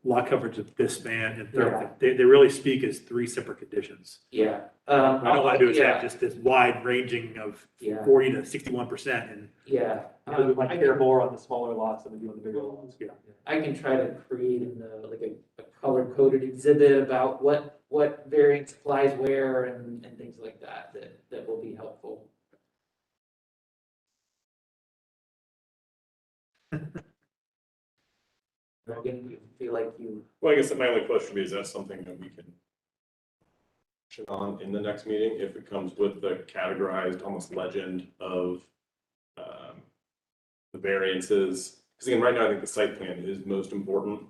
[SPEAKER 2] lot coverage of this span, and
[SPEAKER 10] Yeah.
[SPEAKER 2] they really speak as 3 separate conditions.
[SPEAKER 10] Yeah.
[SPEAKER 2] What I don't want to do is
[SPEAKER 10] yeah,
[SPEAKER 2] have just this wide ranging of
[SPEAKER 10] Yeah.
[SPEAKER 2] 40 to 61%, and
[SPEAKER 10] Yeah.
[SPEAKER 6] We might
[SPEAKER 10] I
[SPEAKER 6] care
[SPEAKER 10] can,
[SPEAKER 6] more on the smaller lots than we do on the bigger lots.
[SPEAKER 2] yeah.
[SPEAKER 10] I can try to create like a color-coded exhibit about what variance applies where and things like that, that will be helpful. Logan, you feel like you,
[SPEAKER 11] Well, I guess that my only question would be, is that something that we can action on in the next meeting, if it comes with the categorized almost legend of the variances? Because again, right now, I think the site plan is most important.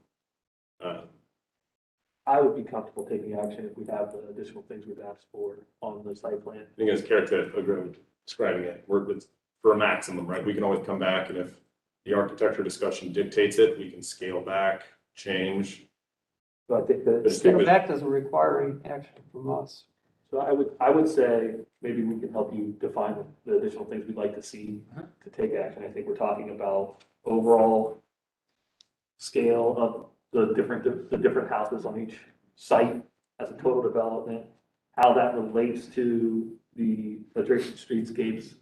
[SPEAKER 6] I would be comfortable taking action if we have the additional things we've asked for on the site plan.
[SPEAKER 11] I think as character describing it, it's for a maximum, right? We can always come back, and if the architecture discussion dictates it, we can scale back, change.
[SPEAKER 6] So I think that.
[SPEAKER 11] But stick with-
[SPEAKER 5] That doesn't require any action from us.
[SPEAKER 6] So I would say maybe we can help you define the additional things we'd like to see to take action. I think we're talking about overall scale of the different houses on each site as a total development, how that relates to the adjacent streetscapes,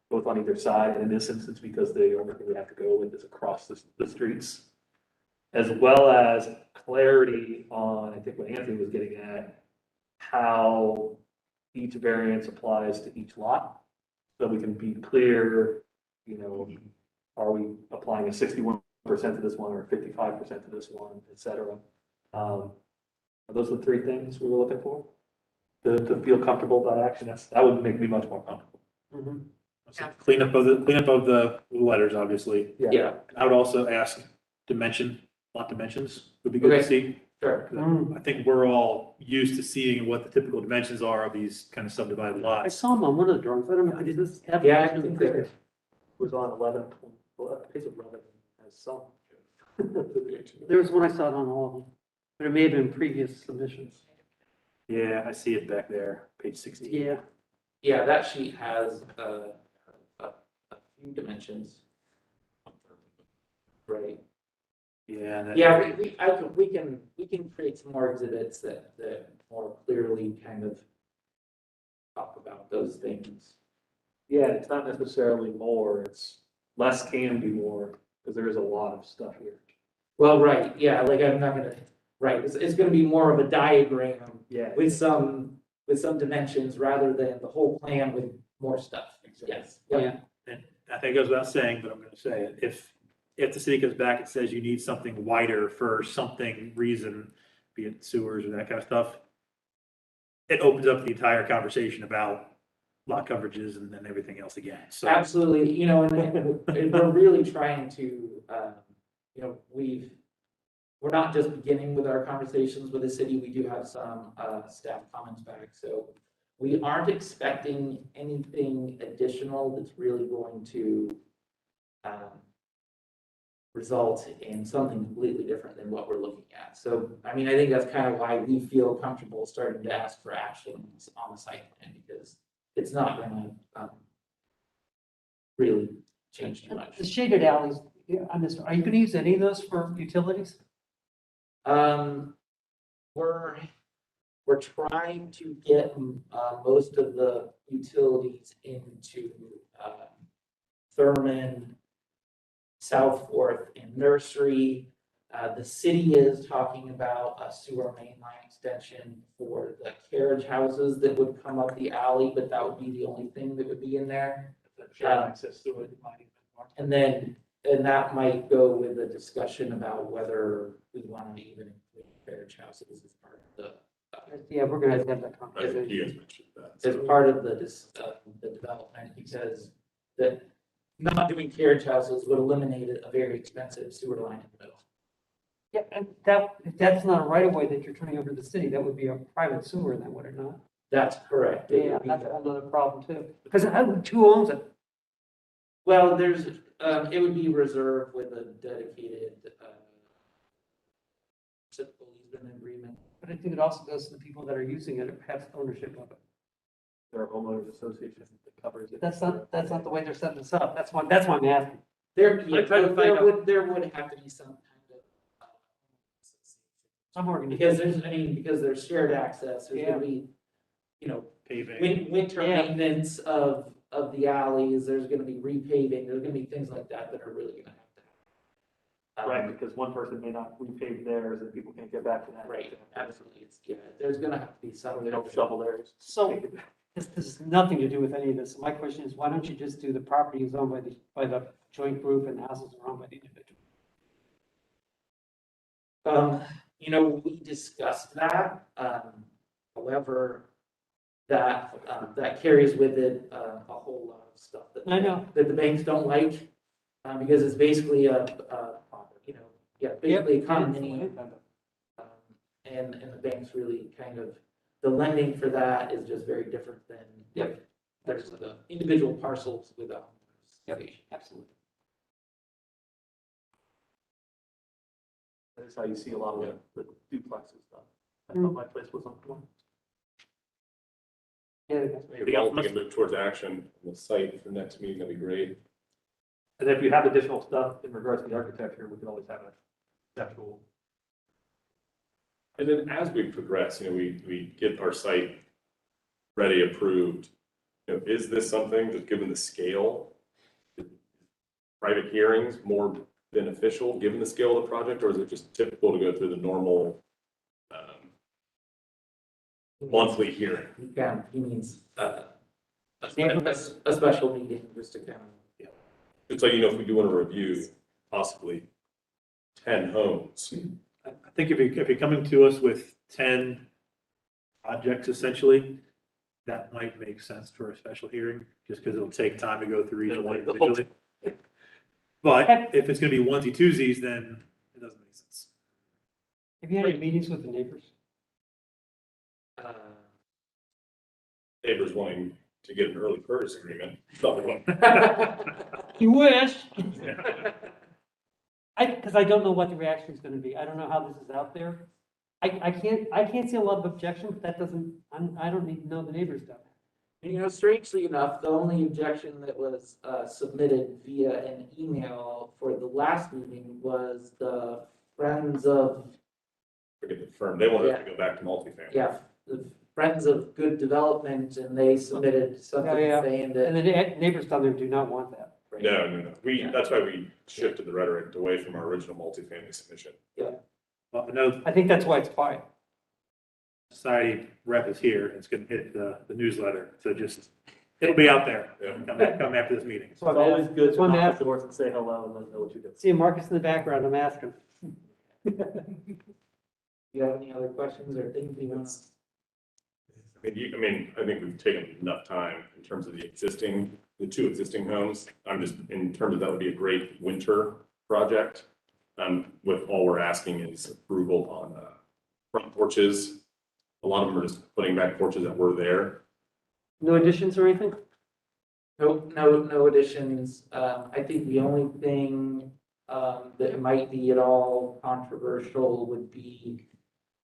[SPEAKER 6] both on either side, and in this instance, because the only thing we have to go with is across the streets, as well as clarity on, I think what Anthony was getting at, how each variance applies to each lot, so we can be clear, are we applying a 61% to this one or 55% to this one, et cetera. Are those the 3 things we were looking for? To feel comfortable about action, that would make me much more comfortable.
[SPEAKER 2] Cleanup of the letters, obviously.
[SPEAKER 10] yeah,
[SPEAKER 2] I would also ask lot dimensions would be good to
[SPEAKER 10] Okay.
[SPEAKER 2] see.
[SPEAKER 10] sure.
[SPEAKER 2] I think we're all used to seeing what the typical dimensions are of these kind of subdivided
[SPEAKER 5] I
[SPEAKER 2] lots.
[SPEAKER 5] saw them on one of the drawings. I don't know, did this have?
[SPEAKER 10] Yeah, I think there,
[SPEAKER 6] Was on 11, page 11 has some.
[SPEAKER 5] There was one I saw it on all of them, but it may have been previous submissions.
[SPEAKER 2] Yeah, I see it back there, page 16.
[SPEAKER 10] yeah, that sheet has a few dimensions. Right.
[SPEAKER 2] Yeah.
[SPEAKER 10] Yeah, we can create some more exhibits that more clearly kind of talk about those things.
[SPEAKER 6] Yeah, it's not necessarily more, it's less can be more, because there is a lot of stuff here.
[SPEAKER 10] Well, right, yeah, like I'm not gonna, right, it's gonna be more of a diagram
[SPEAKER 6] Yeah.
[SPEAKER 10] with some dimensions rather than the whole plan with more stuff. Yes. Yep.
[SPEAKER 5] Yeah.
[SPEAKER 2] And I think it goes without saying, but I'm going to say it. If the city comes back and says you need something wider for something reason, be it sewers or that kind of stuff, it opens up the entire conversation about lot coverages and then everything else again. So
[SPEAKER 10] Absolutely, and we're really trying to, we're not just beginning with our conversations with the city, we do have some staff comments back, so we aren't expecting anything additional that's really going to result in something completely different than what we're looking at. So, I mean, I think that's kind of why we feel comfortable starting to ask for actions on the site plan, because it's not gonna really change too much.
[SPEAKER 5] The shaded alleys, yeah, I missed, are you gonna use any of those for utilities?
[SPEAKER 10] We're trying to get most of the utilities into Thurman, South Fourth, and Nursery. The city is talking about a sewer main line extension for the carriage houses that would come up the alley, but that would be the only thing that would be in there.
[SPEAKER 6] Shared access to it, might even more.
[SPEAKER 10] And then, and that might go with a discussion about whether we want to even include carriage houses as part of the,
[SPEAKER 5] Yeah, we're gonna have that
[SPEAKER 11] I think you guys
[SPEAKER 5] conversation.
[SPEAKER 11] mentioned that.
[SPEAKER 10] as
[SPEAKER 11] So,
[SPEAKER 10] part of the development, because that not doing carriage houses would eliminate a very expensive sewer line in the middle.
[SPEAKER 5] Yeah, and that, if that's not a right of way that you're turning over to the city, that would be a private sewer then, would it not?
[SPEAKER 10] That's correct. It
[SPEAKER 5] Yeah,
[SPEAKER 10] would be-
[SPEAKER 5] that's another problem too. Because who owns it?
[SPEAKER 10] Well, there's, it would be reserved with a dedicated, typical easement agreement.
[SPEAKER 5] But I think it also goes to the people that are using it, have ownership of it.
[SPEAKER 6] There are homeowners associations that covers it.
[SPEAKER 5] That's not the way they're setting this up. That's why I'm asking.
[SPEAKER 10] There, yeah,
[SPEAKER 6] I'm trying to find
[SPEAKER 10] there
[SPEAKER 6] out-
[SPEAKER 10] would have to be some kind of.
[SPEAKER 5] Some
[SPEAKER 10] Because
[SPEAKER 5] organizations.
[SPEAKER 10] because there's shared access, there's
[SPEAKER 5] Yeah.
[SPEAKER 10] gonna be, you know,
[SPEAKER 2] Paving.
[SPEAKER 10] winter
[SPEAKER 5] Yeah.
[SPEAKER 10] maintenance of the alleys, there's gonna be repaving, there's gonna be things like that that are really gonna have to happen.
[SPEAKER 6] Right, because one person may not repave theirs and people can't get back to that.
[SPEAKER 10] Right, absolutely, it's, yeah, there's gonna have to be some.
[SPEAKER 6] They don't shovel theirs.
[SPEAKER 5] So this has nothing to do with any of this. My question is, why don't you just do the property is owned by the joint group and the houses are owned by the individual?
[SPEAKER 10] You know, we discussed that, however, that carries with it, a whole lot of stuff that.
[SPEAKER 5] I know.
[SPEAKER 10] That the banks don't like, because it's basically you know, yeah, basically a condominium. And the banks really kind of, the lending for that is just very different than.
[SPEAKER 5] Yep.
[SPEAKER 10] There's the individual parcels with a.
[SPEAKER 5] Yep, absolutely.
[SPEAKER 6] That's how you see a lot of the duplex and stuff. I thought my place was on one.
[SPEAKER 5] Yeah,
[SPEAKER 11] If y'all can move towards action on the site for the next meeting, that'd be great.
[SPEAKER 6] And if you have additional stuff in regards to the architecture, we can always have a conceptual.
[SPEAKER 11] And then as we progress, we get our site ready, approved. Is this something that, given the scale, private hearings more beneficial, given the scale of the project, or is it just typical to go through the normal monthly hearing?
[SPEAKER 10] Yeah, he means, a special meeting, just to kind of.
[SPEAKER 11] It's like, if we do want to review possibly 10 homes,
[SPEAKER 2] I think if you're coming to us with 10 projects essentially, that might make sense for a special hearing, just because it'll take time to go through each one individually. But if it's gonna be onesie twosies, then it doesn't make sense.
[SPEAKER 5] Have you had any meetings with the neighbors?
[SPEAKER 11] neighbors wanting to get an early purchase agreement.
[SPEAKER 5] You wish. Because I don't know what the reaction is gonna be. I don't know how this is out there. I can't see a lot of objection, but that doesn't, I don't need to know the neighbors down there.
[SPEAKER 10] You know, strangely enough, the only objection that was submitted via an email for the last meeting was the Friends of,
[SPEAKER 11] Forget the firm, they wanted to go back to multifamily.
[SPEAKER 10] yeah, the Friends of Good Development, and they submitted something
[SPEAKER 5] Yeah.
[SPEAKER 10] saying
[SPEAKER 5] And
[SPEAKER 10] that.
[SPEAKER 5] the neighbors down there do not want that.
[SPEAKER 11] No. That's why we shifted the rhetoric away from our original multifamily submission.
[SPEAKER 2] Well, I know
[SPEAKER 5] I think that's why it's quiet.
[SPEAKER 2] society rep is here, it's gonna hit the newsletter, so just, it'll be out there.
[SPEAKER 11] Yeah.
[SPEAKER 2] Come after this meeting.
[SPEAKER 6] It's always good
[SPEAKER 5] That's
[SPEAKER 6] to
[SPEAKER 5] why I'm
[SPEAKER 6] knock on
[SPEAKER 5] asking.
[SPEAKER 6] doors and say hello and let them know what you do.
[SPEAKER 5] See Marcus in the background, I'm asking.
[SPEAKER 10] You have any other questions or things you want to?
[SPEAKER 11] I think we've taken enough time in terms of the two existing homes. I'm just, in terms of that would be a great winter project. With all we're asking is approval on, front porches. A lot of them are just putting back porches that were there.
[SPEAKER 5] No additions or anything?
[SPEAKER 10] No additions. I think the only thing that might be at all controversial would be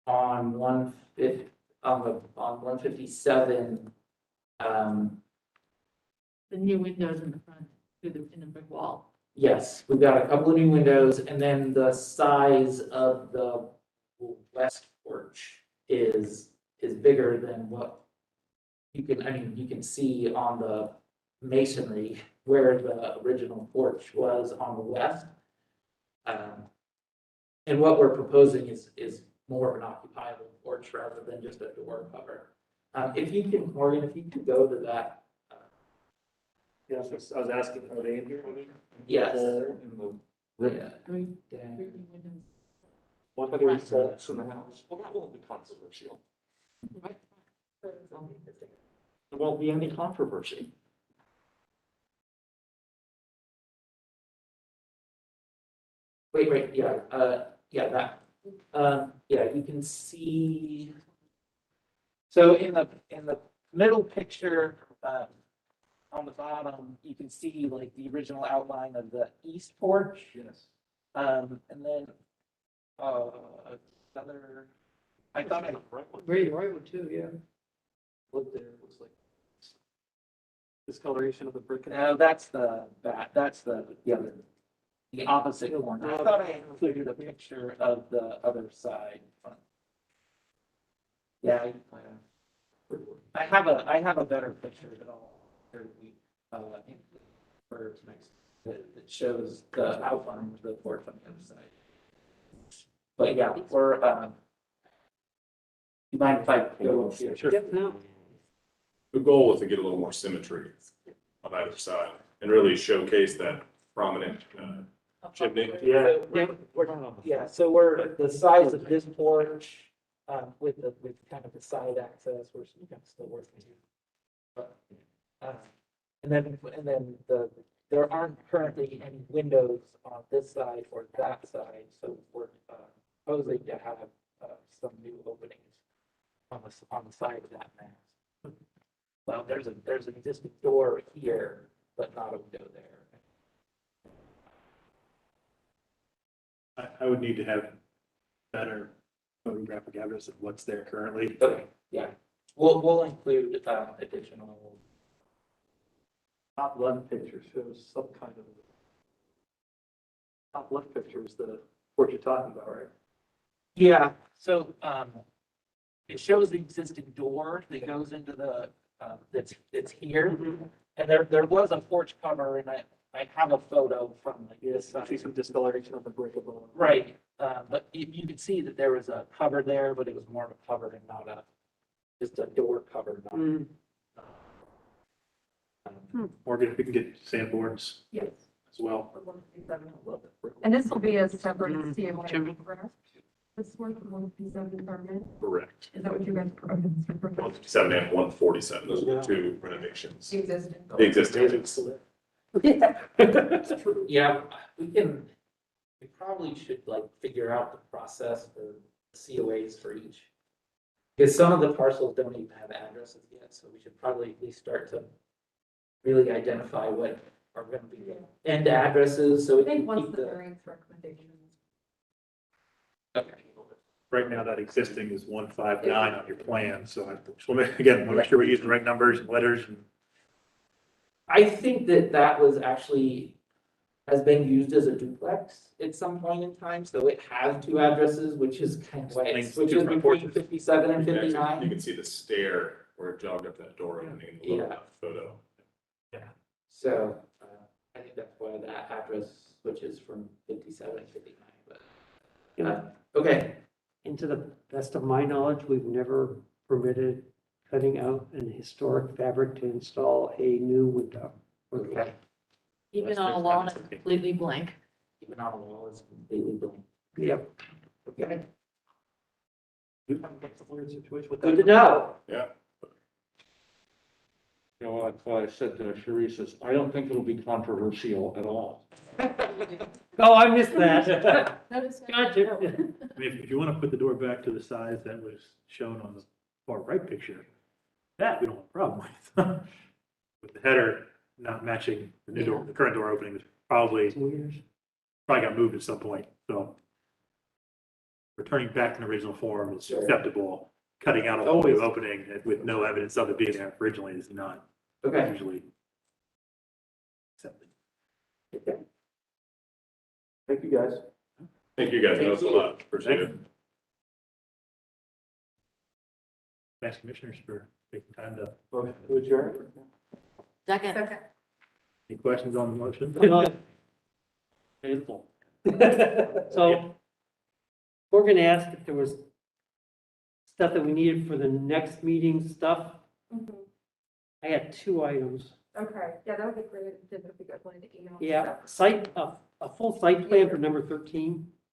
[SPEAKER 10] on 157.
[SPEAKER 12] The new windows in the front, in the brick wall.
[SPEAKER 10] Yes, we've got a couple of new windows, and then the size of the west porch is bigger than what you can see on the masonry where the original porch was on the west. And what we're proposing is more of an occupiable porch rather than just a door cover. If you can, Morgan, if you could go to that.
[SPEAKER 6] Yes, I was asking, are they in here?
[SPEAKER 10] Yes.
[SPEAKER 1] In the
[SPEAKER 10] Yeah.
[SPEAKER 1] What other results in the house? Well, that won't be controversial. There won't be any controversy.
[SPEAKER 10] Wait, yeah, that. Yeah, you can see. So in the middle picture, on the bottom, you can see like the original outline of the east porch.
[SPEAKER 6] Yes.
[SPEAKER 10] And then, another, I thought I
[SPEAKER 5] Right one too, yeah.
[SPEAKER 6] Look there, it looks like discoloration of the brick.
[SPEAKER 10] no, that's the other, the opposite corner. I thought I included a picture of the other side. Yeah, I have a better picture that I'll, for next, that shows the outline of the porch on the other side. But yeah, we're, you mind if I go up here?
[SPEAKER 2] Sure.
[SPEAKER 5] Yep, no.
[SPEAKER 11] The goal is to get a little more symmetry on either side and really showcase that prominent chimney.
[SPEAKER 10] Yeah. Yeah, so we're the size of this porch, with kind of the side access, we're still working. But, and then there aren't currently any windows on this side or that side, so we're proposing to have some new openings on the side of that mass. Well, there's an existing door here, but not a window there.
[SPEAKER 2] I would need to have better photographic evidence of what's there currently.
[SPEAKER 10] Okay, yeah, we'll include additional.
[SPEAKER 6] Top left picture shows some kind of. Top left picture is the porch you're talking about, right?
[SPEAKER 10] Yeah, so, it shows the existing door that goes into the, that's here. And there was a porch cover and I have a photo from like this
[SPEAKER 6] I see
[SPEAKER 10] side.
[SPEAKER 6] some discoloration of the brick above.
[SPEAKER 10] Right, but you could see that there was a cover there, but it was more of a cover and not just a door cover.
[SPEAKER 5] Mm.
[SPEAKER 2] Morgan, if we can get sample boards
[SPEAKER 3] Yes.
[SPEAKER 2] as well.
[SPEAKER 3] And this will be a separate COA, correct? This one, 157 permit,
[SPEAKER 11] Correct.
[SPEAKER 3] is that what you guys? proposed?
[SPEAKER 11] 157 and 147, those are the two renovations.
[SPEAKER 7] The existing.
[SPEAKER 11] The existing.
[SPEAKER 10] Yeah, we probably should like figure out the process for COAs for each. Because some of the parcels don't even have addresses yet, so we should probably at least start to really identify what are gonna be end addresses, so
[SPEAKER 3] I
[SPEAKER 10] we
[SPEAKER 3] think
[SPEAKER 10] can
[SPEAKER 3] once
[SPEAKER 10] keep
[SPEAKER 3] the
[SPEAKER 10] the.
[SPEAKER 3] variance recommendations.
[SPEAKER 10] Okay.
[SPEAKER 2] Right now, that existing is 159 on your plan, so I just want to, again, want to make sure we're using the right numbers and letters. And
[SPEAKER 10] I think that was actually, has been used as a duplex at some point in time, so it has two addresses, which is kind of why it switches
[SPEAKER 2] Different
[SPEAKER 10] between
[SPEAKER 2] porches.
[SPEAKER 10] 57 and
[SPEAKER 11] You
[SPEAKER 10] 59.
[SPEAKER 11] can see the stair where it jogged up that door opening in the
[SPEAKER 10] Yeah.
[SPEAKER 11] photo.
[SPEAKER 10] So, I think that's why that address switches from 57 to 59, but, okay.
[SPEAKER 5] And to the best of my knowledge, we've never permitted cutting out an historic fabric to install a new window.
[SPEAKER 10] Okay.
[SPEAKER 12] Even on a wall that's completely blank.
[SPEAKER 10] Even on the wall is completely blank.
[SPEAKER 5] Yep.
[SPEAKER 10] Okay,
[SPEAKER 6] That's a weird situation with
[SPEAKER 10] good to
[SPEAKER 6] that.
[SPEAKER 10] know.
[SPEAKER 1] You know, that's why I said to Sharice, is I don't think it'll be controversial at all.
[SPEAKER 5] Oh, I missed that.
[SPEAKER 12] Notice.
[SPEAKER 5] Gotcha.
[SPEAKER 2] I mean, if you want to put the door back to the size that was shown on the far right picture, that we don't have a problem with. With the header not matching the new door, the current door opening was probably got moved at some point, so. Returning back to the original form is
[SPEAKER 10] Sure.
[SPEAKER 2] acceptable. Cutting out a whole new opening with no evidence of it being there originally is not
[SPEAKER 10] Okay.
[SPEAKER 2] usually accepted.
[SPEAKER 10] Okay.
[SPEAKER 6] Thank you, guys.
[SPEAKER 11] Thank you guys, that was a lot, appreciate it.
[SPEAKER 2] Thanks, commissioners, for taking time to.
[SPEAKER 6] Motion to adjourn.
[SPEAKER 12] Second.
[SPEAKER 2] Any questions on the motion?
[SPEAKER 1] Faithful.
[SPEAKER 5] So Morgan asked if there was stuff that we needed for the next meeting stuff. I had 2 items.
[SPEAKER 3] Okay, yeah, that would be great, if you guys wanted to email.
[SPEAKER 5] Yeah, a full site plan for number 13.